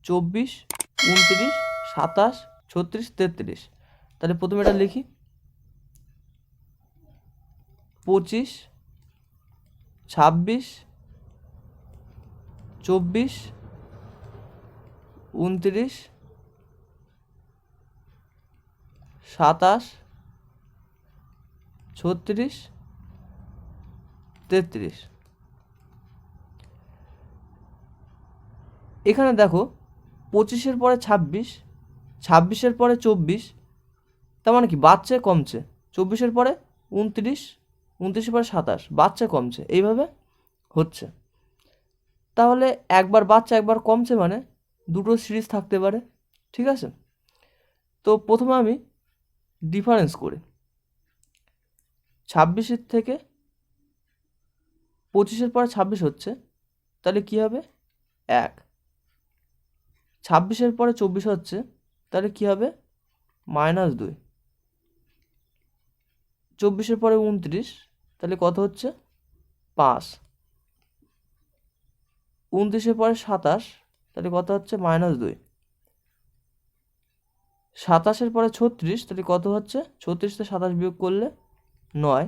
24, 29, 27, 36, 33। তাহলে প্রথমে এটা লিখি, 25, 26, 24, 29, 27, 36, 33। এখানে দেখো 25-এর পরে 26, 26-এর পরে 24, তার মানে কি বাড়ছে কমছে, 24-এর পরে 29, 29-এর পরে 27, বাড়ছে কমছে, এইভাবে হচ্ছে। তাহলে একবার বাড়ছে একবার কমছে মানে দুটো সিরিজ থাকতে পারে, ঠিক আছে। তো প্রথমে আমি ডিফারেন্স করি, 26-এর থেকে 25-এর পরে 26 হচ্ছে, তাহলে কি হবে 1। 26-এর পরে 24 হচ্ছে, তাহলে কি হবে -2। 24-এর পরে 29, তাহলে কত হচ্ছে 5। 29-এর পরে 27, তাহলে কত হচ্ছে -2। 27-এর পরে 36, তাহলে কত হচ্ছে 36 থেকে 27 বিয়োগ করলে 9।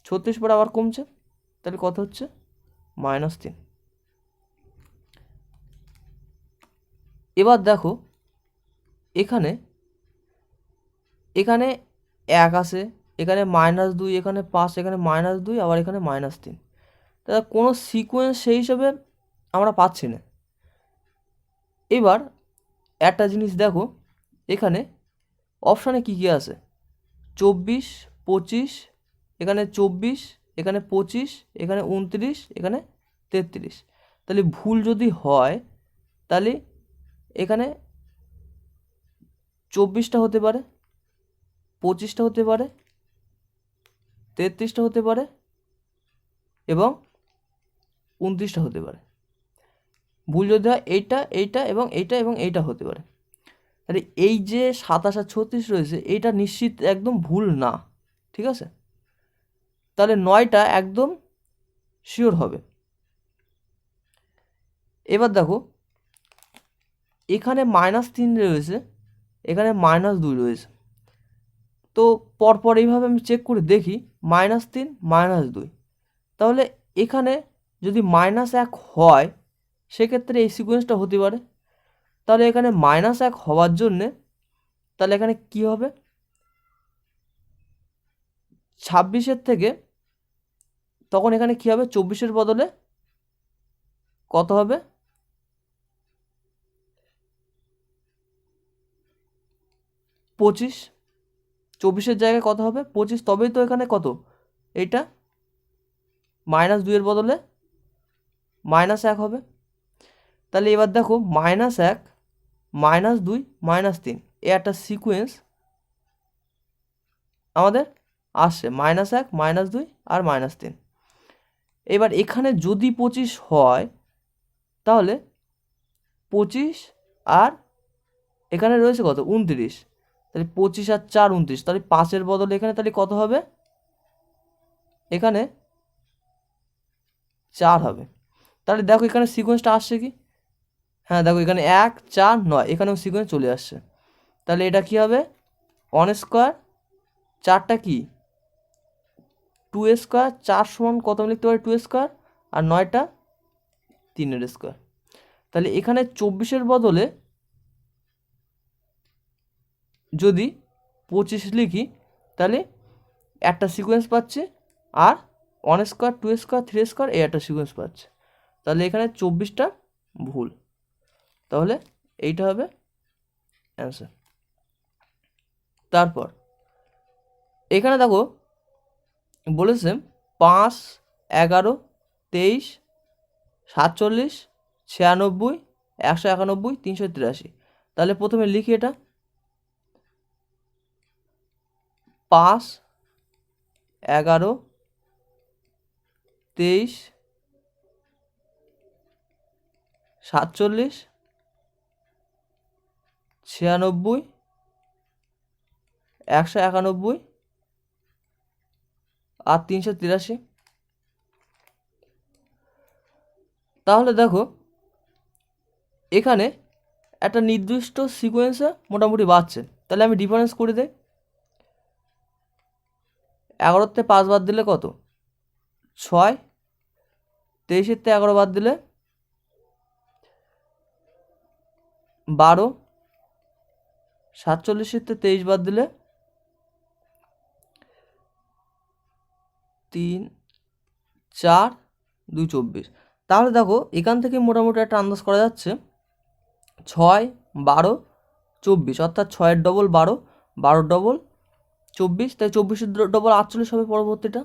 36 পরে আবার কমছে, তাহলে কত হচ্ছে -3। এবার দেখো এখানে এখানে 1 আসে, এখানে -2, এখানে 5, এখানে -2, আবার এখানে -3। তাহলে কোনো সিকোয়েন্স সেই হিসাবে আমরা পাচ্ছি না। এবার একটা জিনিস দেখো, এখানে অপশানে কী কী আছে, 24, 25, এখানে 24, এখানে 25, এখানে 29, এখানে 33। তাহলে ভুল যদি হয় তাহলে এখানে 24টা হতে পারে, 25টা হতে পারে, 33টা হতে পারে এবং 29টা হতে পারে। ভুল যদি হয় এইটা, এইটা এবং এইটা এবং এইটা হতে পারে। তাহলে এই যে 27 আর 36 রয়েছে এইটা নিশ্চিত একদম ভুল না, ঠিক আছে। তাহলে 9টা একদম শিওর হবে। এবার দেখো এখানে -3 রয়েছে, এখানে -2 রয়েছে। তো পরপর এইভাবে আমি চেক করে দেখি, -3, -2। তাহলে এখানে যদি -1 হয় সেক্ষেত্রে এই সিকোয়েন্সটা হতে পারে। তাহলে এখানে -1 হওয়ার জন্যে তাহলে এখানে কি হবে, 26-এর থেকে তখন এখানে কি হবে, 24-এর বদলে কত হবে 25। 24-এর জায়গায় কত হবে 25, তবেই তো এখানে কত, এইটা -2-এর বদলে -1 হবে। তাহলে এবার দেখো -1, -2, -3 এ একটা সিকোয়েন্স আমাদের আসছে, -1, -2 আর -3। এবার এখানে যদি 25 হয় তাহলে 25 আর এখানে রয়েছে কত 29, তাহলে 25 আর 4 29, তাহলে 5-এর বদলে এখানে তাহলে কত হবে, এখানে 4 হবে। তাহলে দেখো এখানে সিকোয়েন্সটা আসছে কি, হ্যাঁ দেখো এখানে 1, 4, 9 এখানেও সিকোয়েন্স চলে আসছে। তাহলে এটা কি হবে 1 স্কোয়ার, 4টা কি 2 স্কোয়ার, 4 সমান কত আমি লিখতে পারি 2 স্কোয়ার, আর 9টা 3-এর স্কোয়ার। তাহলে এখানে 24-এর বদলে যদি 25 লিখি তাহলে একটা সিকোয়েন্স পাচ্ছে, আর 1 স্কোয়ার, 2 স্কোয়ার, 3 স্কোয়ার এই একটা সিকোয়েন্স পাচ্ছে। তাহলে এখানে 24টা ভুল, তাহলে এইটা হবে অ্যান্সার। তারপর এখানে দেখো বলেছে 5, 11, 23, 47, 96, 191, 383। তাহলে প্রথমে লিখি এটা 5, 11, 23, 47, 96, 191 আর 383। তাহলে দেখো এখানে একটা নির্দিষ্ট সিকোয়েন্সে মোটামুটি বাড়ছে। তাহলে আমি ডিফারেন্স করে দিই। 11-তে 5 বাদ দিলে কত? 6। 23-তে 11 বাদ দিলে 12। 47-তে 23 বাদ দিলে 3, 4, 2, 24। তাহলে দেখো এখান থেকে মোটামুটি একটা আন্দাজ করা যাচ্ছে 6, 12, 24, অর্থাৎ 6-এর ডবল 12, 12-এর ডবল 24, তাই 24-এর ডবল 48 হবে পরবর্তীটা।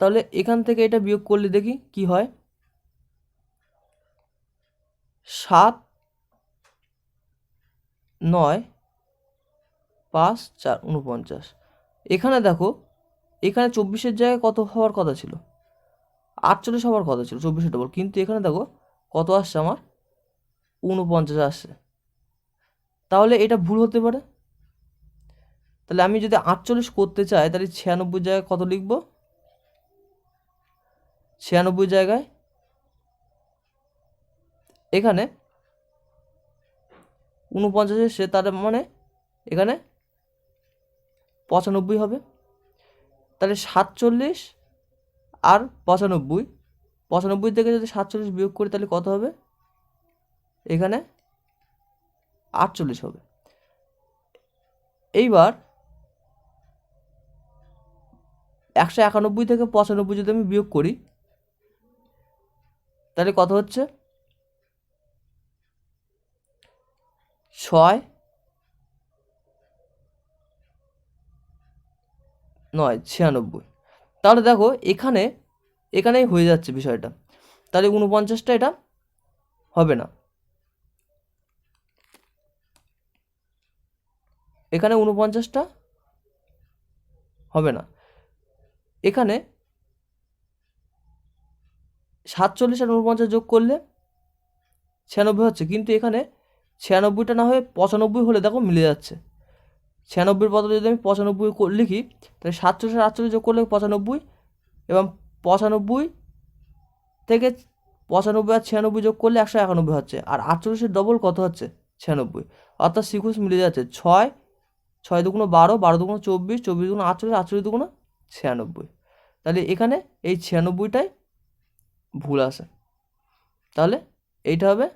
তাহলে এখান থেকে এটা বিয়োগ করলে দেখি কি হয়। 7, 9, 5, 4, 49। এখানে দেখো এখানে 24-এর জায়গায় কত হওয়ার কথা ছিল? 48 হওয়ার কথা ছিল 24-এর ডবল, কিন্তু এখানে দেখো কত আসছে আমার? 49 আসছে। তাহলে এটা ভুল হতে পারে। তাহলে আমি যদি 48 করতে চাই তাহলে 96 জায়গায় কত লিখব? 96 জায়গায় এখানে 49 এসে তার মানে এখানে 95 হবে। তাহলে 47 আর 95, 95 থেকে যদি 47 বিয়োগ করি তাহলে কত হবে? এখানে 48 হবে। এইবার 191 থেকে 95 যদি আমি বিয়োগ করি তাহলে কত হচ্ছে? 6, 9, 96। তাহলে দেখো এখানেই হয়ে যাচ্ছে বিষয়টা। তাহলে 49টা এটা হবে না। এখানে 49টা হবে না। এখানে 47 আর 49 যোগ করলে 96 হচ্ছে, কিন্তু এখানে 96টা না হয়ে 95 হলে দেখো মিলে যাচ্ছে। 96-এর বদলে যদি আমি 95 লিখি তাহলে 47 আর 48 যোগ করলে 95, এবং 95 থেকে 95 আর 96 যোগ করলে 191 হচ্ছে, আর 48-এর ডবল কত হচ্ছে? 96। অর্থাৎ সিকুয়েন্স মিলে যাচ্ছে। 6, 6 দুগুণ 12, 12 দুগুণ 24, 24 দুগুণ 48, 48 দুগুণ 96। তাহলে এখানে এই 96টাই ভুল আসে। তাহলে এইটা হবে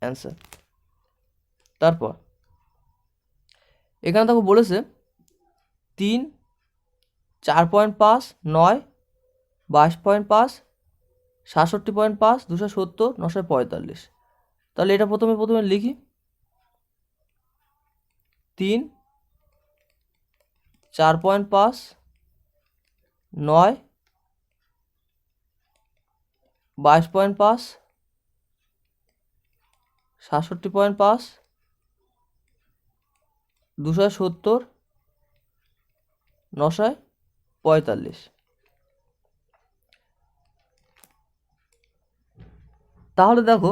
অ্যান্সার। তারপর এখানে দেখো বলেছে 3, 4.5, 9, 22.5, 67.5, 270, 945। তাহলে এটা প্রথমে লিখি 3, 4.5, 9, 22.5, 67.5, 270, 945। তাহলে দেখো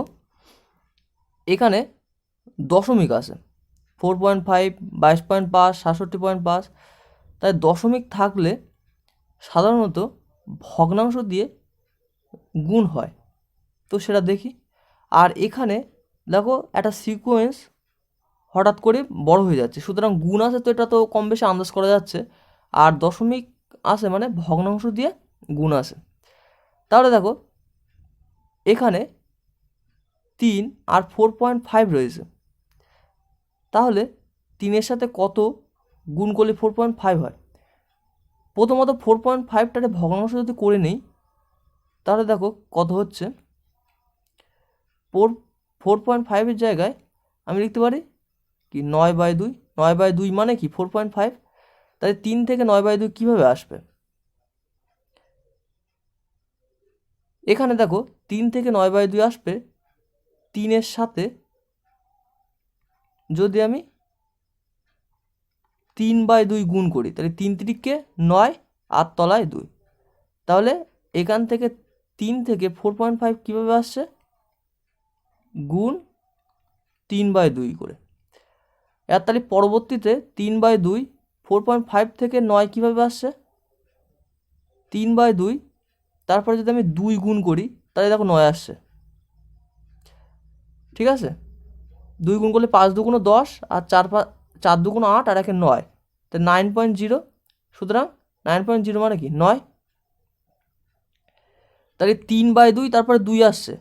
এখানে দশমিক আছে 4.5, 22.5, 67.5। তাই দশমিক থাকলে সাধারণত ভগ্নাংশ দিয়ে গুণ হয়। তো সেটা দেখি। আর এখানে দেখো একটা সিকোয়েন্স হঠাৎ করে বড় হয়ে যাচ্ছে, সুতরাং গুণ আছে তো এটা তো কম বেশি আন্দাজ করা যাচ্ছে। আর দশমিক আসে মানে ভগ্নাংশ দিয়ে গুণ আসে। তাহলে দেখো এখানে 3 আর 4.5 রয়েছে। তাহলে 3-এর সাথে কত গুণ করলে 4.5 হয়? প্রথমত 4.5টারে ভগ্নাংশ যদি করে নিই তাহলে দেখো কত হচ্ছে। 4.5-এর জায়গায় আমি লিখতে পারি কি 9/2। 9/2 মানে কি 4.5। তাহলে 3 থেকে 9/2 কীভাবে আসবে? এখানে দেখো 3 থেকে 9/2 আসবে, 3-এর সাথে যদি আমি 3/2 গুণ করি তাহলে 3 3-কে 9 আর তলায় 2, তাহলে এখান থেকে 3 থেকে 4.5 কীভাবে আসছে, গুণ 3/2 করে। আর তাহলে পরবর্তীতে 3/2 4.5 থেকে 9 কীভাবে আসছে, 3/2, তারপরে যদি আমি 2 গুণ করি তাহলে দেখো 9 আসছে। ঠিক আছে, 2 গুণ করলে 5 2 10 আর 4 2 8 আর 1 9, তো 9.0, সুতরাং 9.0 মানে কি 9। তাহলে 3/2 তারপরে 2 আসছে,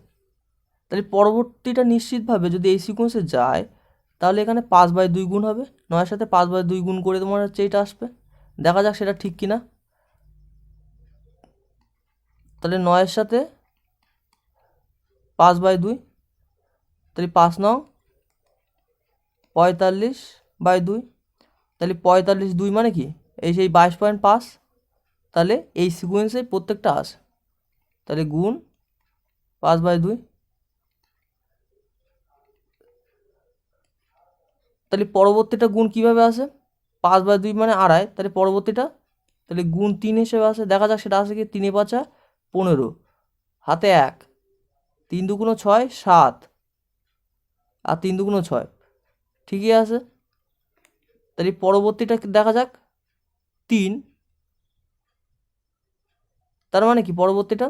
তাহলে পরবর্তীটা নিশ্চিতভাবে যদি এই সিকোয়েন্সে যায় তাহলে এখানে 5/2 গুণ হবে, 9-এর সাথে 5/2 গুণ করে তোমার হচ্ছে এটা আসবে। দেখা যাক সেটা ঠিক কিনা। তাহলে 9-এর সাথে 5/2, তাহলে 5 9 45/2, তাহলে 45/2 মানে কি এই সেই 22.5, তাহলে এই সিকোয়েন্সে প্রত্যেকটা আসে, তাহলে গুণ 5/2। তাহলে পরবর্তীটা গুণ কিভাবে আসে, 5/2 মানে 2.5, তাহলে পরবর্তীটা তাহলে গুণ 3 হিসেবে আসে। দেখা যাক সেটা আসে কি, 3 5 15, হাতে 1, 3 2 6 7 আর 3 2 6, ঠিকই আছে। তাহলে পরবর্তীটা দেখা যাক 3, তার মানে কি পরবর্তীটা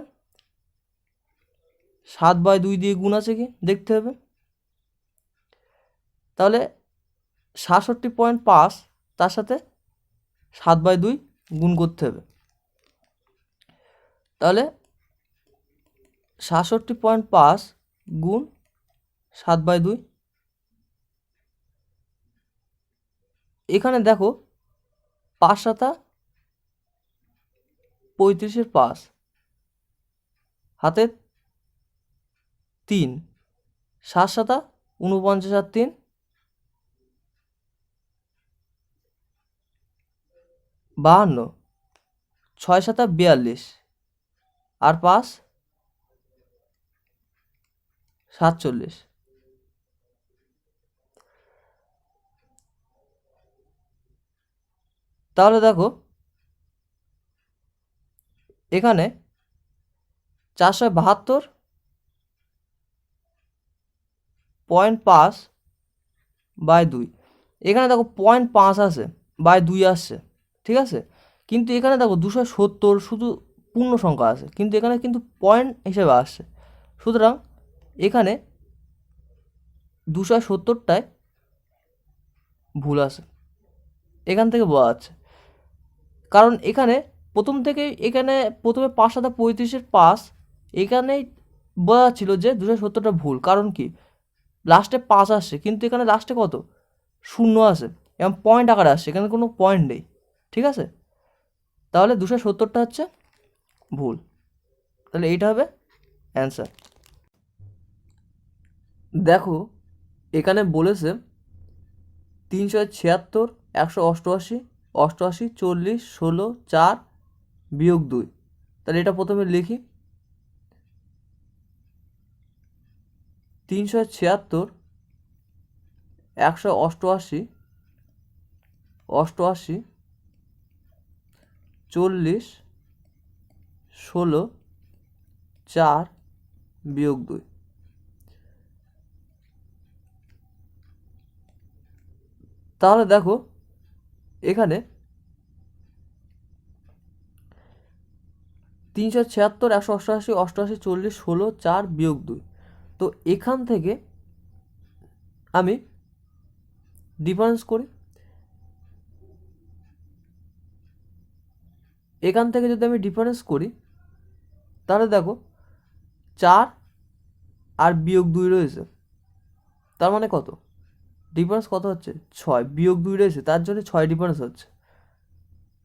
7/2 দিয়ে গুণ আছে কি দেখতে হবে। তাহলে 67.5 তার সাথে 7/2 গুণ করতে হবে, তাহলে 67.5 গুণ 7/2। এখানে দেখো 5 7 35-এর 5, হাতে 3, 7 7 49 আর 3 52, 6 7 42 আর 5 47। তাহলে দেখো এখানে 472.5/2, এখানে দেখো 0.5 আসে, 2 আসছে, ঠিক আছে। কিন্তু এখানে দেখো 270 শুধু পূর্ণ সংখ্যা আছে, কিন্তু এখানে কিন্তু পয়েন্ট হিসেবে আসছে, সুতরাং এখানে 270টায় ভুল আছে, এখান থেকে বোঝা যাচ্ছে। কারণ এখানে প্রথম থেকেই এখানে প্রথমে 5 7 35-এর 5, এখানেই বোঝা যাচ্ছিল যে 270টা ভুল। কারণ কি লাস্টে 5 আসছে, কিন্তু এখানে লাস্টে কত 0 আসে এবং পয়েন্ট আকারে আসছে, এখানে কোনো পয়েন্ট নেই, ঠিক আছে। তাহলে 270টা হচ্ছে ভুল, তাহলে এইটা হবে অ্যান্সার। দেখো এখানে বলেছে 376 188 88 40 16 4 বিয়োগ 2, তাহলে এটা প্রথমে লিখি। 376 188 88 40 16 4 বিয়োগ 2, তাহলে দেখো এখানে 376 188 88 40 16 4 বিয়োগ 2, তো এখান থেকে আমি ডিফারেন্স করি। এখান থেকে যদি আমি ডিফারেন্স করি তাহলে দেখো 4 আর বিয়োগ 2 রয়েছে, তার মানে কত ডিফারেন্স কত হচ্ছে 6, বিয়োগ 2 রয়েছে তার জন্য 6 ডিফারেন্স হচ্ছে।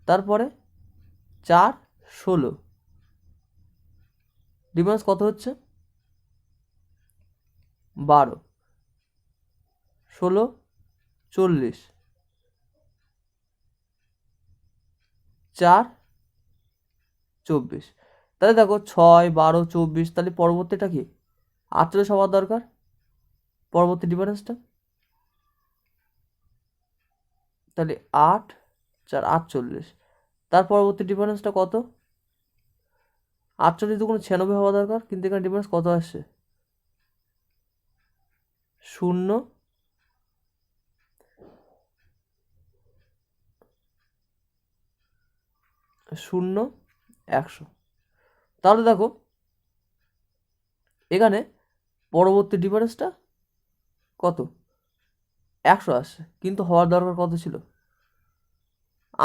তারপরে 4 16 ডিফারেন্স কত হচ্ছে 12, 16 40, 4 24, তাহলে দেখো 6, 12, 24, তাহলে পরবর্তীটা কি 48 হওয়ার দরকার, পরবর্তী ডিফারেন্সটা। তাহলে 8, 4, 48, তার পরবর্তী ডিফারেন্সটা কত? 48 দুগুণ 96 হওয়া দরকার, কিন্তু এখানে ডিফারেন্স কত আসছে? 0, 0, 100। তাহলে দেখো এখানে পরবর্তী ডিফারেন্সটা কত? 100 আসছে, কিন্তু হওয়ার দরকার কত ছিল?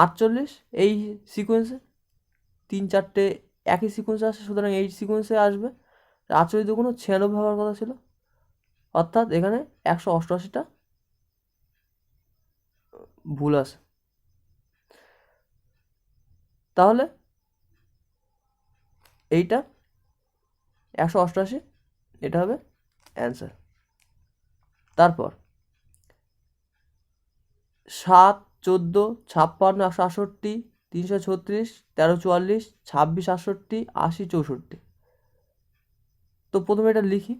48। এই সিকোয়েন্সে 3, 4টে একই সিকোয়েন্সে আসে, সুতরাং এই সিকোয়েন্সে আসবে। 48 দুগুণ 96 হওয়ার কথা ছিল, অর্থাৎ এখানে 188টা ভুল আছে। তাহলে এইটা 188, এটা হবে অ্যান্সার। তারপর 7, 14, 56, 168, 336, 1344, 26, 68, 80, 64। তো প্রথমে এটা লিখি।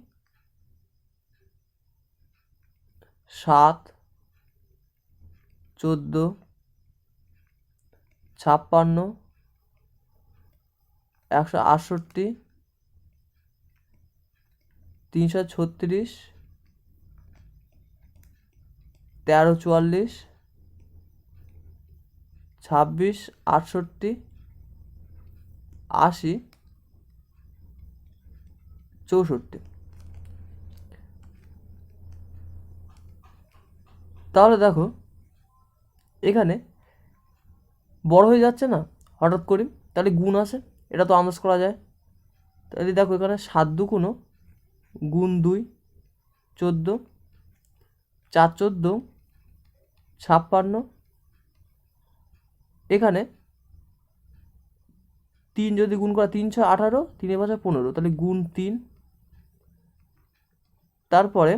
7, 14, 56, 168, 336, 1344, 26, 68, 80, 64। তাহলে দেখো এখানে বড় হয়ে যাচ্ছে না হঠাৎ করে, তাহলে গুণ আসে, এটা তো আন্দাজ করা যায়। তাহলে দেখো এখানে 7 দুগুণ গুণ 2, 14, 4, 14, 56। এখানে 3 যদি গুণ করা, 3, 6, 18, 3 5, 15, তাহলে গুণ 3। তারপরে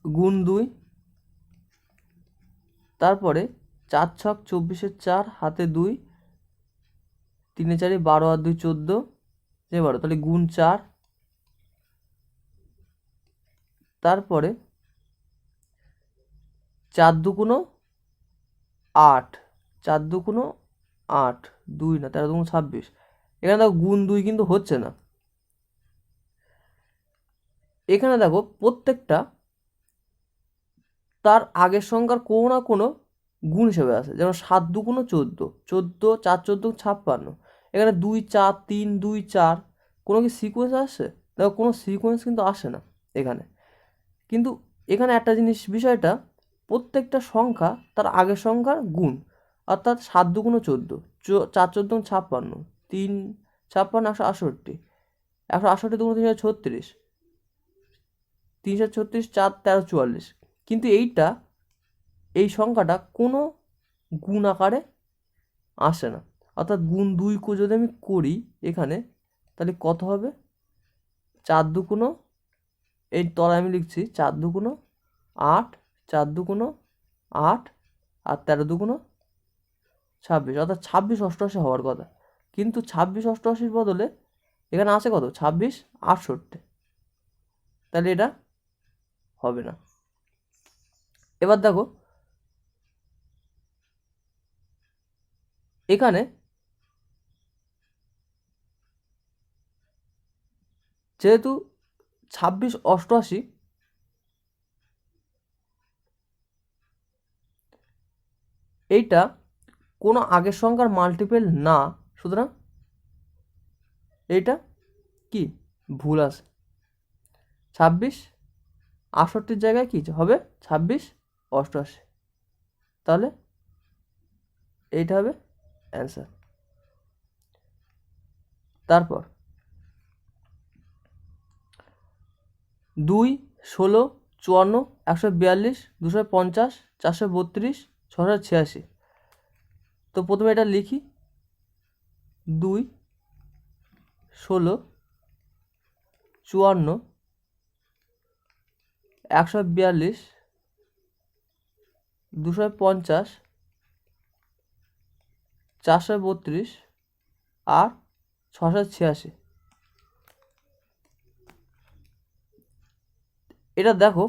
গুণ 2, তারপরে 4 ছক 24, 4 হাতে 2, 3 4, 12 আর 2, 14, 12, তাহলে গুণ 4। তারপরে 4 দুগুণ 8, 4 দুগুণ 8, 2 না, 13 দুগুণ 26। এখানে দেখো গুণ 2 কিন্তু হচ্ছে না। এখানে দেখো প্রত্যেকটা তার আগের সংখ্যার কোনো না কোনো গুণ হিসেবে আছে, যেমন 7 দুগুণ 14, 14, 4 14, 56। এখানে 2 4, 3 2 4, কোনো কি সিকোয়েন্স আসছে? দেখো কোনো সিকোয়েন্স কিন্তু আসে না এখানে। কিন্তু এখানে একটা জিনিস, বিষয়টা প্রত্যেকটা সংখ্যা তার আগের সংখ্যার গুণ, অর্থাৎ 7 দুগুণ 14, 4 14, 56, 3 56, 168, 168 দুগুণ 336, 336, 4 13 44। কিন্তু এই সংখ্যাটা কোনো গুণ আকারে আসে না, অর্থাৎ গুণ 2 যদি আমি করি এখানে, তাহলে কত হবে? 4 দুগুণ, এই তলায় আমি লিখছি 4 দুগুণ 8, 4 দুগুণ 8 আর 13 দুগুণ 26, অর্থাৎ 26 88 হওয়ার কথা। কিন্তু 26 88-র বদলে এখানে আছে কত? 26 68। তাহলে এটা হবে না। এবার দেখো এখানে যেহেতু 26 88 এইটা কোনো আগের সংখ্যার মাল্টিপল না, সুতরাং এইটা কি ভুল আছে। 26 68-র জায়গায় কি হবে? 26 88। তাহলে এইটা হবে অ্যান্সার। তারপর 2, 16, 54, 142, 250, 432, 686। তো প্রথমে এটা লিখি। 2, 16, 54, 142, 250, 432 আর 686। এটা দেখো,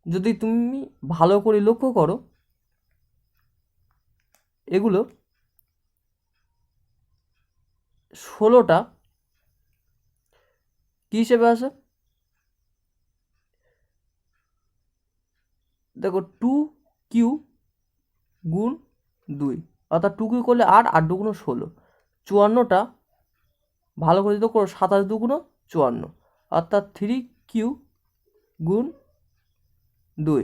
যদি তুমি ভালো করে লক্ষ্য করো, এগুলো 16টা কী হিসেবে আছে? দেখো 2q গুণ 2, অর্থাৎ 2q করলে 8, 8 দুগুণ 16, 54টা ভালো করে যদি করো 27 দুগুণ 54, অর্থাৎ 3q গুণ 2।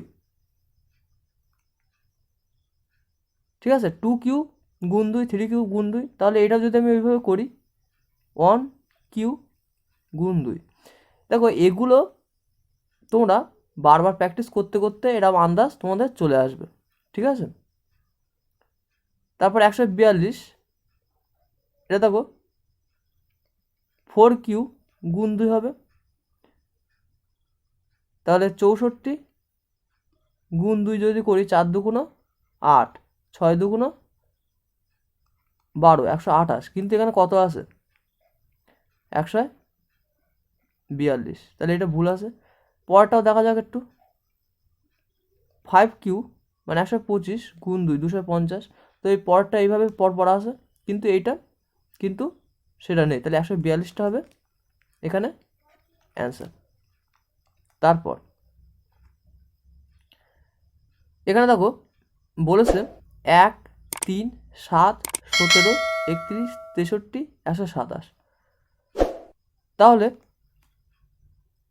ঠিক আছে, 2q গুণ 2, 3q গুণ 2, তাহলে এটা যদি আমি ওইভাবে করি 1q গুণ 2। দেখো এগুলো তোমরা বারবার প্র্যাকটিস করতে করতে এরকম আন্দাজ তোমাদের চলে আসবে। ঠিক আছে, তারপর 142, এটা দেখো 4q গুণ 2 হবে, তাহলে 64 গুণ 2 যদি করি 4 দুগুণ 8, 6 দুগুণ 12, 128, কিন্তু এখানে কত আছে? 142, তাহলে এটা ভুল আছে। পরেরটাও দেখা যাক একটু, 5q মানে 125 গুণ 2, 250, তো এই পরেরটা এইভাবে পর আছে, কিন্তু এইটা কিন্তু সেটা নেই, তাহলে 142টা হবে এখানে অ্যান্সার। তারপর এখানে দেখো বলেছে 1, 3, 7, 17, 31, 63, 127। তাহলে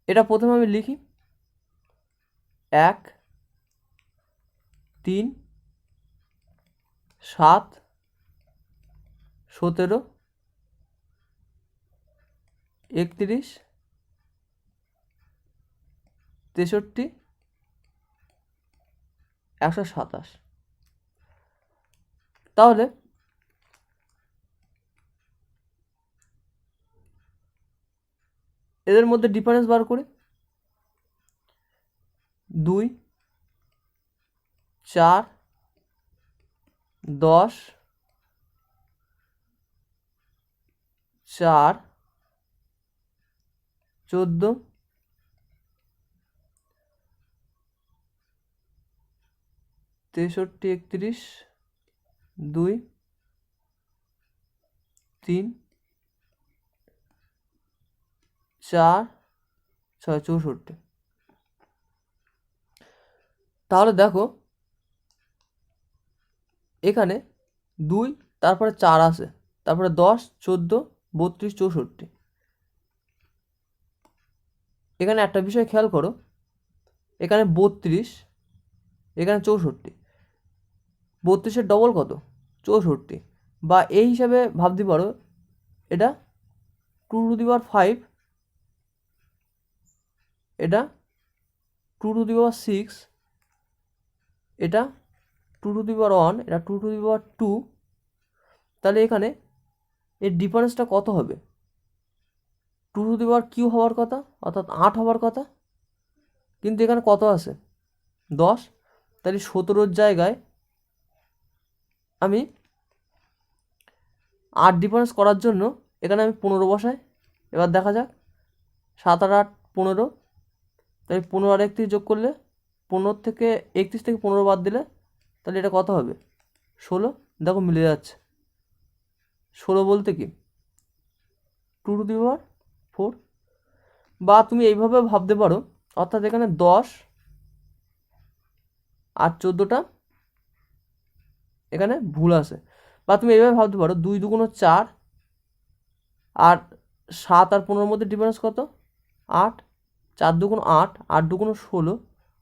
এটা প্রথমে আমি লিখি 1, 3, 7, 17, 31, 63, 127। তাহলে এদের মধ্যে ডিফারেন্স বার করি, 2, 4, 10, 4, 14, 63, 31, 2, 3, 4, 6, 64। তাহলে দেখো এখানে 2, তারপরে 4 আছে, তারপরে 10, 14, 32, 64। এখানে একটা বিষয় খেয়াল করো, এখানে 32, এখানে 64, 32-এর ডবল কত? 64, বা এই হিসাবে ভাবতে পারো এটা 2^5, এটা 2^6, এটা 2^1, এটা 2^2। তাহলে এখানে এর ডিফারেন্সটা কত হবে? 2^q হওয়ার কথা, অর্থাৎ 8 হওয়ার কথা, কিন্তু এখানে কত আছে? 10। তাহলে 17-র জায়গায় আমি 8 ডিফারেন্স করার জন্য এখানে আমি 15 বসাই। এবার দেখা যাক, 7 আর 8 15, তাই 15 আর 31 যোগ করলে 15 থেকে 31 থেকে 15 বাদ দিলে তাহলে এটা কত হবে? 16। দেখো মিলে যাচ্ছে। 16 বলতে কি 2^4, বা তুমি এইভাবে ভাবতে পারো, অর্থাৎ এখানে 10 আর 14টা এখানে ভুল আছে, বা তুমি এইভাবে ভাবতে পারো 2 দুগুণ 4, আর 7 আর 15-র মধ্যে ডিফারেন্স কত? 8, 4 দুগুণ 8, 8 দুগুণ 16,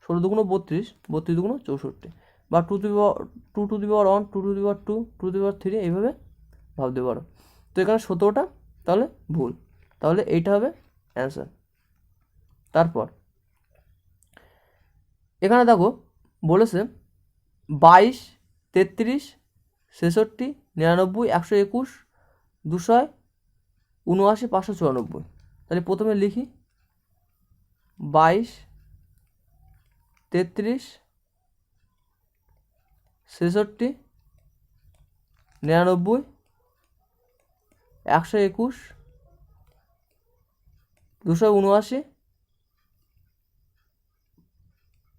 16 দুগুণ 32, 32 দুগুণ 64, বা 2^1, 2^2, 2^3, এইভাবে ভাবতে পারো। তো এখানে 17টা তাহলে ভুল, তাহলে এইটা হবে অ্যান্সার। তারপর এখানে দেখো বলেছে 22, 33, 66, 99, 121, 279, 594। তাহলে প্রথমে লিখি 22, 33, 66, 99, 121, 279,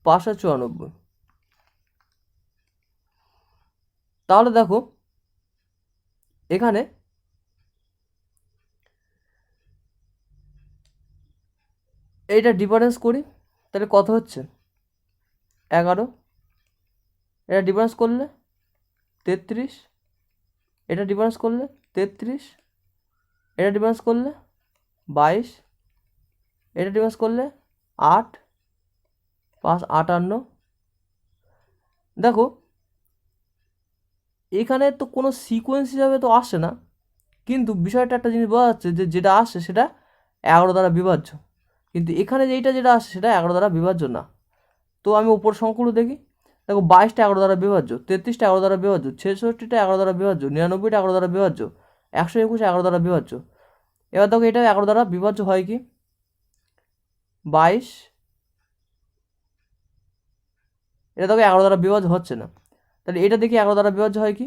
594। তাহলে দেখো এখানে এইটা ডিফারেন্স করি, তাহলে কত হচ্ছে? 11। এটা ডিফারেন্স করলে 33, এটা ডিফারেন্স করলে 33, এটা ডিফারেন্স করলে 22, এটা ডিফারেন্স করলে 8, 5 58। দেখো এখানে তো কোনো সিকোয়েন্স হিসাবে তো আসে না, কিন্তু বিষয়টা একটা জিনিস বোঝা যাচ্ছে যে যেটা আসে সেটা 11 দ্বারা বিভাজ্য, কিন্তু এখানে যেটা আসে সেটা 11 দ্বারা বিভাজ্য না। তো আমি উপর সংখ্যাগুলো দেখি। দেখো 22টা 11 দ্বারা বিভাজ্য, 33টা 11 দ্বারা বিভাজ্য, 66টা 11 দ্বারা বিভাজ্য, 99টা 11 দ্বারা বিভাজ্য, 121 11 দ্বারা বিভাজ্য। এবার দেখো এটা 11 দ্বারা বিভাজ্য হয় কি? 22, এটা দেখো 11 দ্বারা বিভাজ্য হচ্ছে না, তাহলে এটা দেখি 11 দ্বারা বিভাজ্য হয় কি?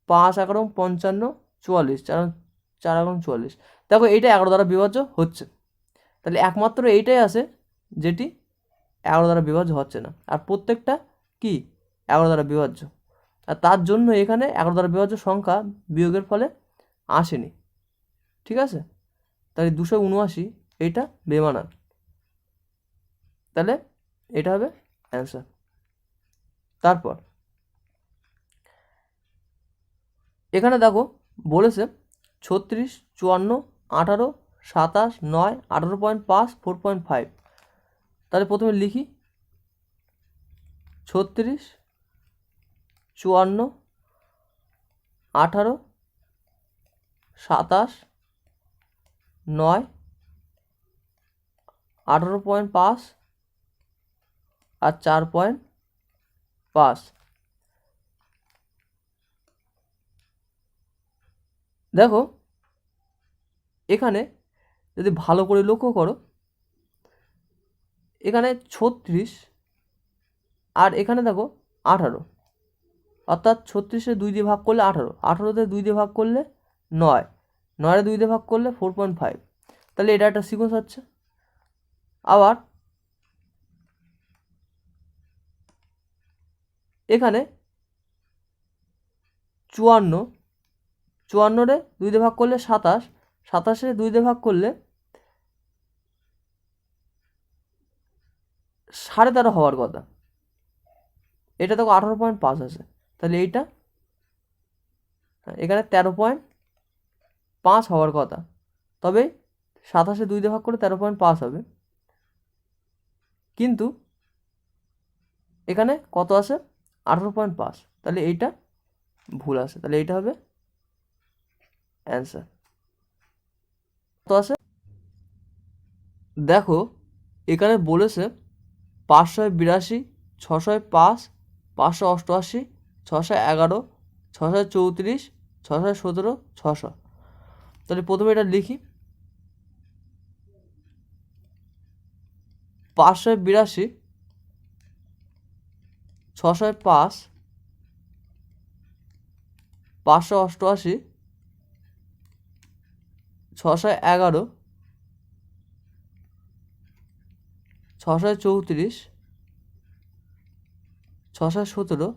5 11 55 44, 4 11 44। দেখো এইটা 11 দ্বারা বিভাজ্য হচ্ছে, তাহলে একমাত্র এইটাই আছে যেটি 11 দ্বারা বিভাজ্য হচ্ছে না, আর প্রত্যেকটা কি 11 দ্বারা বিভাজ্য। আর তার জন্য এখানে 11 দ্বারা বিভাজ্য সংখ্যা বিয়োগের ফলে আসেনি। ঠিক আছে, তাহলে 279 এইটা বেমানান, তাহলে এটা হবে অ্যান্সার। তারপর এখানে দেখো বলেছে 36, 54, 18, 27, 9, 18.5, 4.5। তাহলে প্রথমে লিখি 36, 54, 18, 27, 9, 18.5 আর 4.5। দেখো এখানে যদি ভালো করে লক্ষ্য করো, এখানে 36 আর এখানে দেখো 18, অর্থাৎ 36-এ 2 দিয়ে ভাগ করলে 18, 18-তে 2 দিয়ে ভাগ করলে 9, 9-এ 2 দিয়ে ভাগ করলে 4.5। তাহলে এটা একটা সিকোয়েন্স হচ্ছে। আবার এখানে 54, 54-রে 2 দিয়ে ভাগ করলে 27, 27-এ 2 দিয়ে ভাগ করলে 13.5 হওয়ার কথা, এটা দেখো 18.5 আছে, তাহলে এইটা এখানে 13.5 হওয়ার কথা, তবে 27-এ 2 দিয়ে ভাগ করে 13.5 হবে, কিন্তু এখানে কত আছে? 18.5, তাহলে এইটা ভুল আছে, তাহলে এইটা হবে অ্যান্সার। কত আছে দেখো এখানে বলেছে 582, 605, 588, 611, 634, 617, 600। তাহলে প্রথমে এটা লিখি 582, 605, 588, 611, 634, 617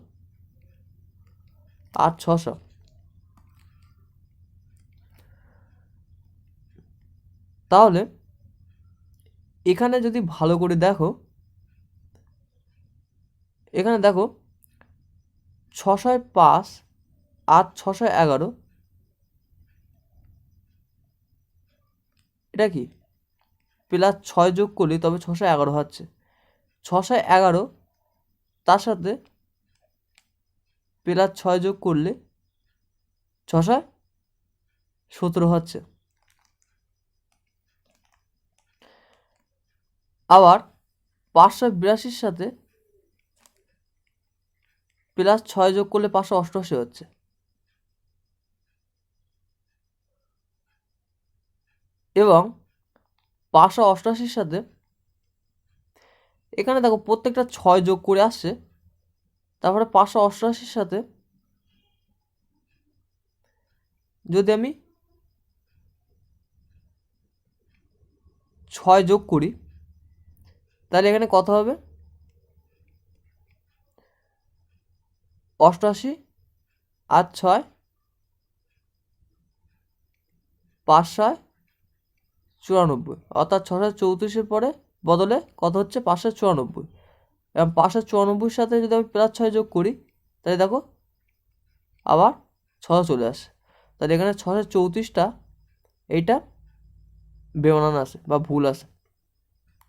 আর 600। তাহলে এখানে যদি ভালো করে দেখো, এখানে দেখো 605 আর 611, এটা কি প্লাস 6 যোগ করলে তবে 611 হচ্ছে, 611 তার সাথে প্লাস 6 যোগ করলে 617 হচ্ছে। আবার 582-র সাথে প্লাস 6 যোগ করলে 588 হচ্ছে। এবং 588-র সাথে এখানে দেখো প্রত্যেকটা 6 যোগ করে আসছে, তারপরে 588-র সাথে যদি আমি 6 যোগ করি তাহলে এখানে কত হবে? 88 আর 6 594, অর্থাৎ 634-এর পরে বদলে কত হচ্ছে? 594। এবং 594-র সাথে যদি আমি +6 যোগ করি তাহলে দেখো আবার 6 চলে আসে। তাহলে এখানে 634টা এইটা বেমানান আসে বা ভুল আসে,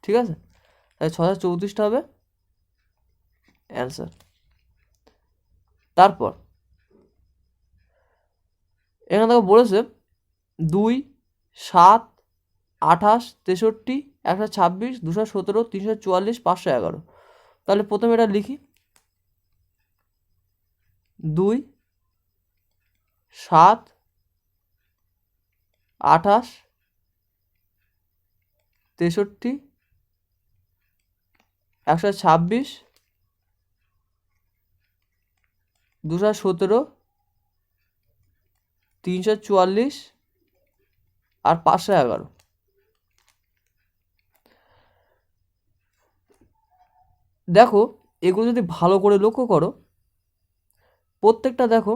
ঠিক আছে? তাহলে 634টা হবে অ্যান্সার। তারপর এখানে দেখো বলেছে 2, 7, 28, 63, 126, 217, 344, 511। তাহলে প্রথমে এটা লিখি। 2, 7, 28, 63, 126, 217, 344 আর 511। দেখো এগুলো যদি ভালো করে লক্ষ্য করো, প্রত্যেকটা দেখো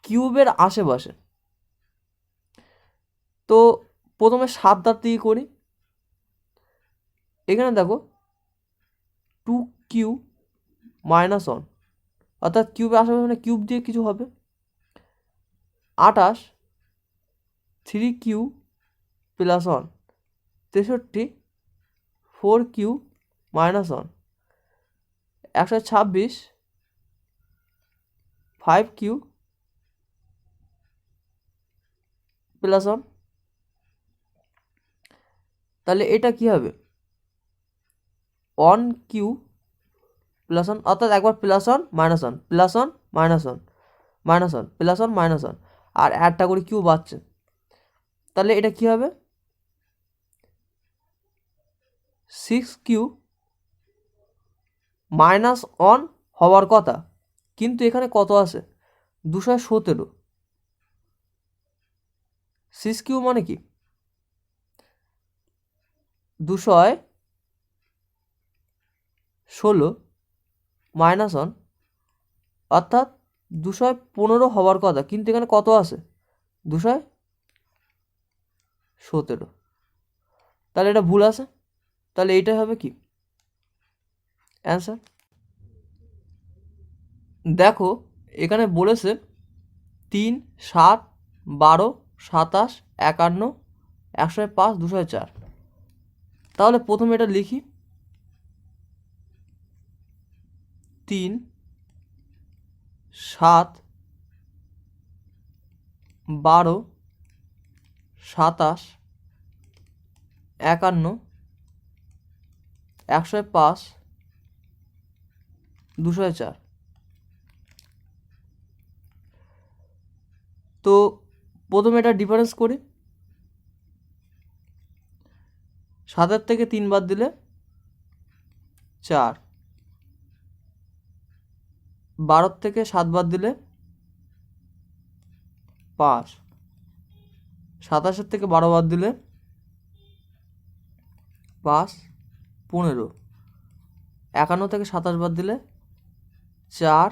কিউবের আশেপাশে। তো প্রথমে 7 দ্বার দিয়ে করি। এখানে দেখো 2q - 1, অর্থাৎ কিউবের আশেপাশে মানে কিউব দিয়ে কিছু হবে। 28 3q + 1, 63 4q - 1, 126 5q + 1। তাহলে এটা কি হবে? 1q + 1, অর্থাৎ একবার +1 - 1 +1 - 1 -1 +1 -1 আর একটা করে কিউ বাড়ছে। তাহলে এটা কি হবে? 6q - 1 হওয়ার কথা, কিন্তু এখানে কত আছে? 217। 6q মানে কি? 216 - 1, অর্থাৎ 215 হওয়ার কথা, কিন্তু এখানে কত আছে? 217। তাহলে এটা ভুল আছে। তাহলে এইটাই হবে কি অ্যান্সার। দেখো এখানে বলেছে 3, 7, 12, 27, 51, 105, 204। তাহলে প্রথমে এটা লিখি। 3, 7, 12, 27, 51, 105, 204। তো প্রথমে এটা ডিফারেন্স করি। 7 থেকে 3 বাদ দিলে 4, 12 থেকে 7 বাদ দিলে 5, 27 থেকে 12 বাদ দিলে 5, 15, 51 থেকে 27 বাদ দিলে 4,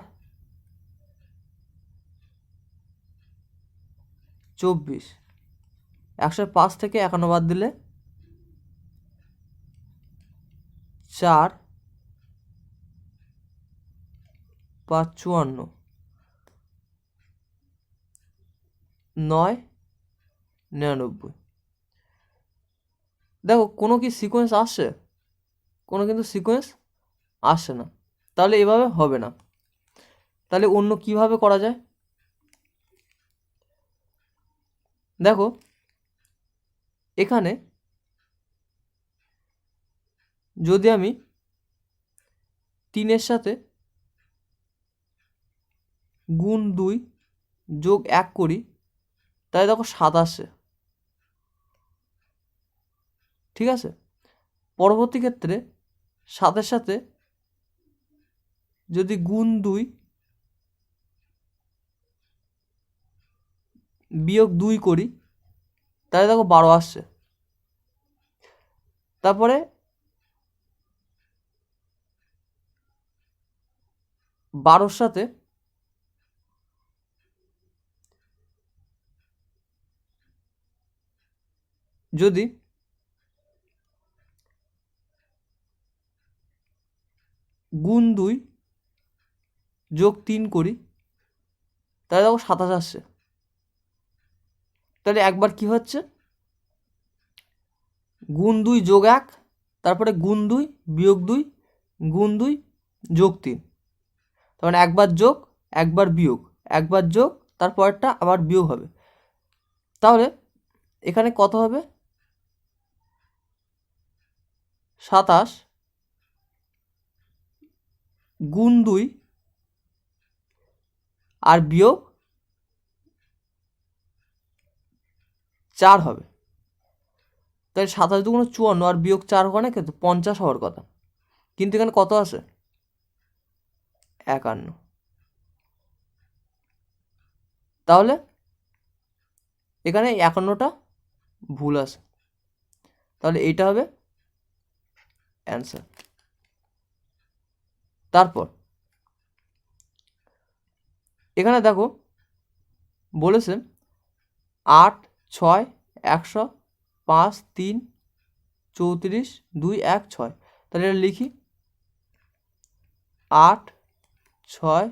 24, 105 থেকে 51 বাদ দিলে 4, 5, 54, 9, 99। দেখো কোনো কি সিকোয়েন্স আসছে? কোনো কিন্তু সিকোয়েন্স আসছে না। তাহলে এভাবে হবে না। তাহলে অন্য কিভাবে করা যায়? দেখো এখানে যদি আমি 3-এর সাথে গুণ 2 যোগ 1 করি তাহলে দেখো 7 আসে, ঠিক আছে? পরবর্তী ক্ষেত্রে 7-এর সাথে যদি গুণ 2 বিয়োগ 2 করি তাহলে দেখো 12 আসছে। তারপরে 12-র সাথে যদি গুণ 2 যোগ 3 করি তাহলে দেখো 27 আসছে। তাহলে একবার কি হচ্ছে, গুণ 2 যোগ 1, তারপরে গুণ 2 বিয়োগ 2 গুণ 2 যোগ 3, তার মানে একবার যোগ একবার বিয়োগ, একবার যোগ তারপরটা আবার বিয়োগ হবে। তাহলে এখানে কত হবে, 27 গুণ 2 আর বিয়োগ 4 হবে। তাহলে 27 দুগুণ 54 আর বিয়োগ 4 ওখানে কিন্তু 50 হওয়ার কথা, কিন্তু এখানে কত আছে, 51। তাহলে এখানে 51টা ভুল আছে, তাহলে এইটা হবে অ্যান্সার। তারপর এখানে দেখো বলেছে 8 6 100 5 3 34 2 1 6, তাহলে এটা লিখি 8 6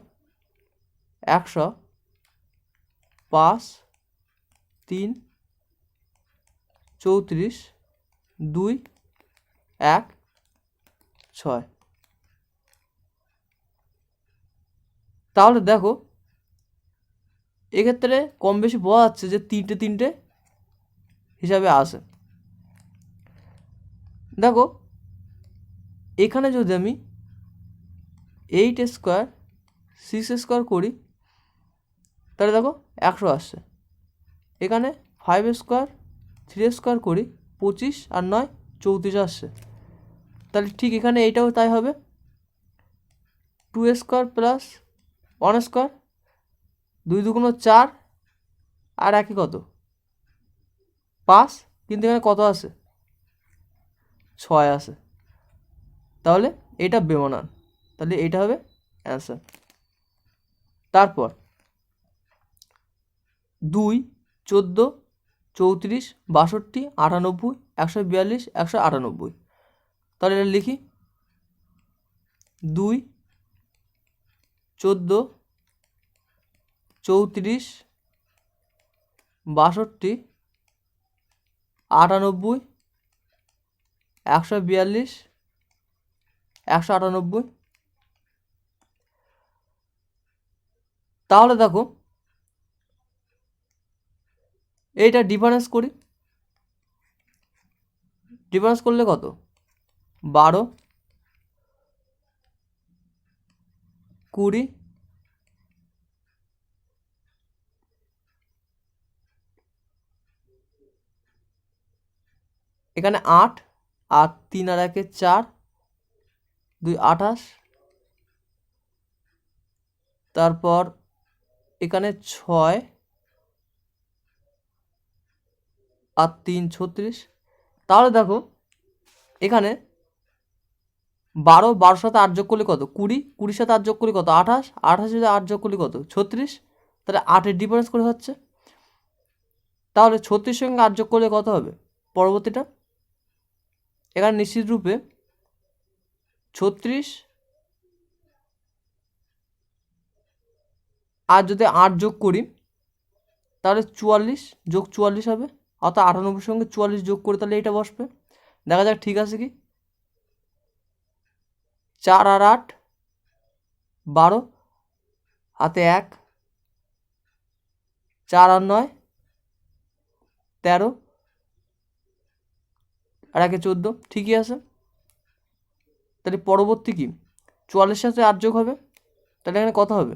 100 5 3 34 2 1 6। তাহলে দেখো এক্ষেত্রে কম বেশি বোঝা যাচ্ছে যে 3টে হিসাবে আসে। দেখো এখানে যদি আমি 8 স্কোয়ার 6 স্কোয়ার করি তাহলে দেখো 100 আসছে। এখানে 5 স্কোয়ার 3 স্কোয়ার করি 25 আর 9 34 আসছে। তাহলে ঠিক এখানে এইটাও তাই হবে, 2 স্কোয়ার প্লাস 1 স্কোয়ার 2 দুগুণ 4 আর একই কত 5, কিন্তু এখানে কত আসে 6 আসে। তাহলে এটা বেমানান, তাহলে এটা হবে অ্যান্সার। তারপর 2 14 34 62 98 142 198, তাহলে এটা লিখি 2 14 34 62 98 142 198। তাহলে দেখো এইটা ডিফারেন্স করি, ডিফারেন্স করলে কত 12 20 এখানে 8 আর 3 আর 1 4 2 28, তারপর এখানে 6 আর 3 36। তাহলে দেখো এখানে 12 সাথে 8 যোগ করলে কত 20, 20 সাথে 8 যোগ করলে কত 28, 28 সাথে 8 যোগ করলে কত 36, তাহলে 8-এর ডিফারেন্স করে হচ্ছে। তাহলে 36 সঙ্গে 8 যোগ করলে কত হবে পরবর্তীটা, এখানে নিশ্চিত রূপে 36 আর যদি 8 যোগ করি তাহলে 44 যোগ 44 হবে, অর্থাৎ 98 সঙ্গে 44 যোগ করে তাহলে এটা বসবে। দেখা যাক ঠিক আছে কি, 4 আর 8 12 হাতে 1, 4 আর 9 13 আর 1 14, ঠিকই আছে। তাহলে পরবর্তী কি 44 সাথে 8 যোগ হবে, তাহলে এখানে কত হবে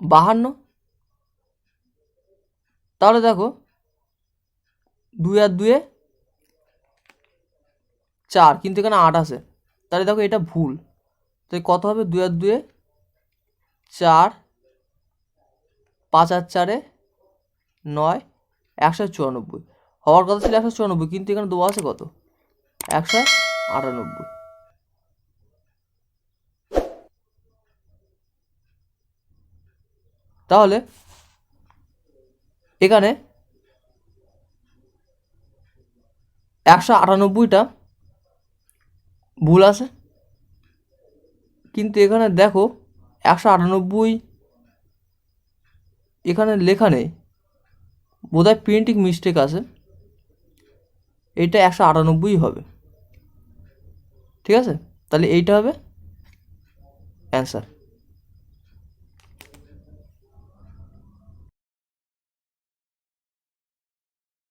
52। তাহলে দেখো 2 আর 2 4, কিন্তু এখানে 8 আছে, তাহলে দেখো এটা ভুল। তাই কত হবে? 2 আর 2 4, 5 আর 4 9, 194 হওয়ার কথা ছিল 194, কিন্তু এখানে দেওয়া আছে কত? 198। তাহলে এখানে 198টা ভুল আছে, কিন্তু এখানে দেখো 198 এখানে লেখা নেই, বোধহয় প্রিন্টিং মিস্টেক আছে, এইটা 198 হবে। ঠিক আছে, তাহলে এইটা হবে অ্যান্সার।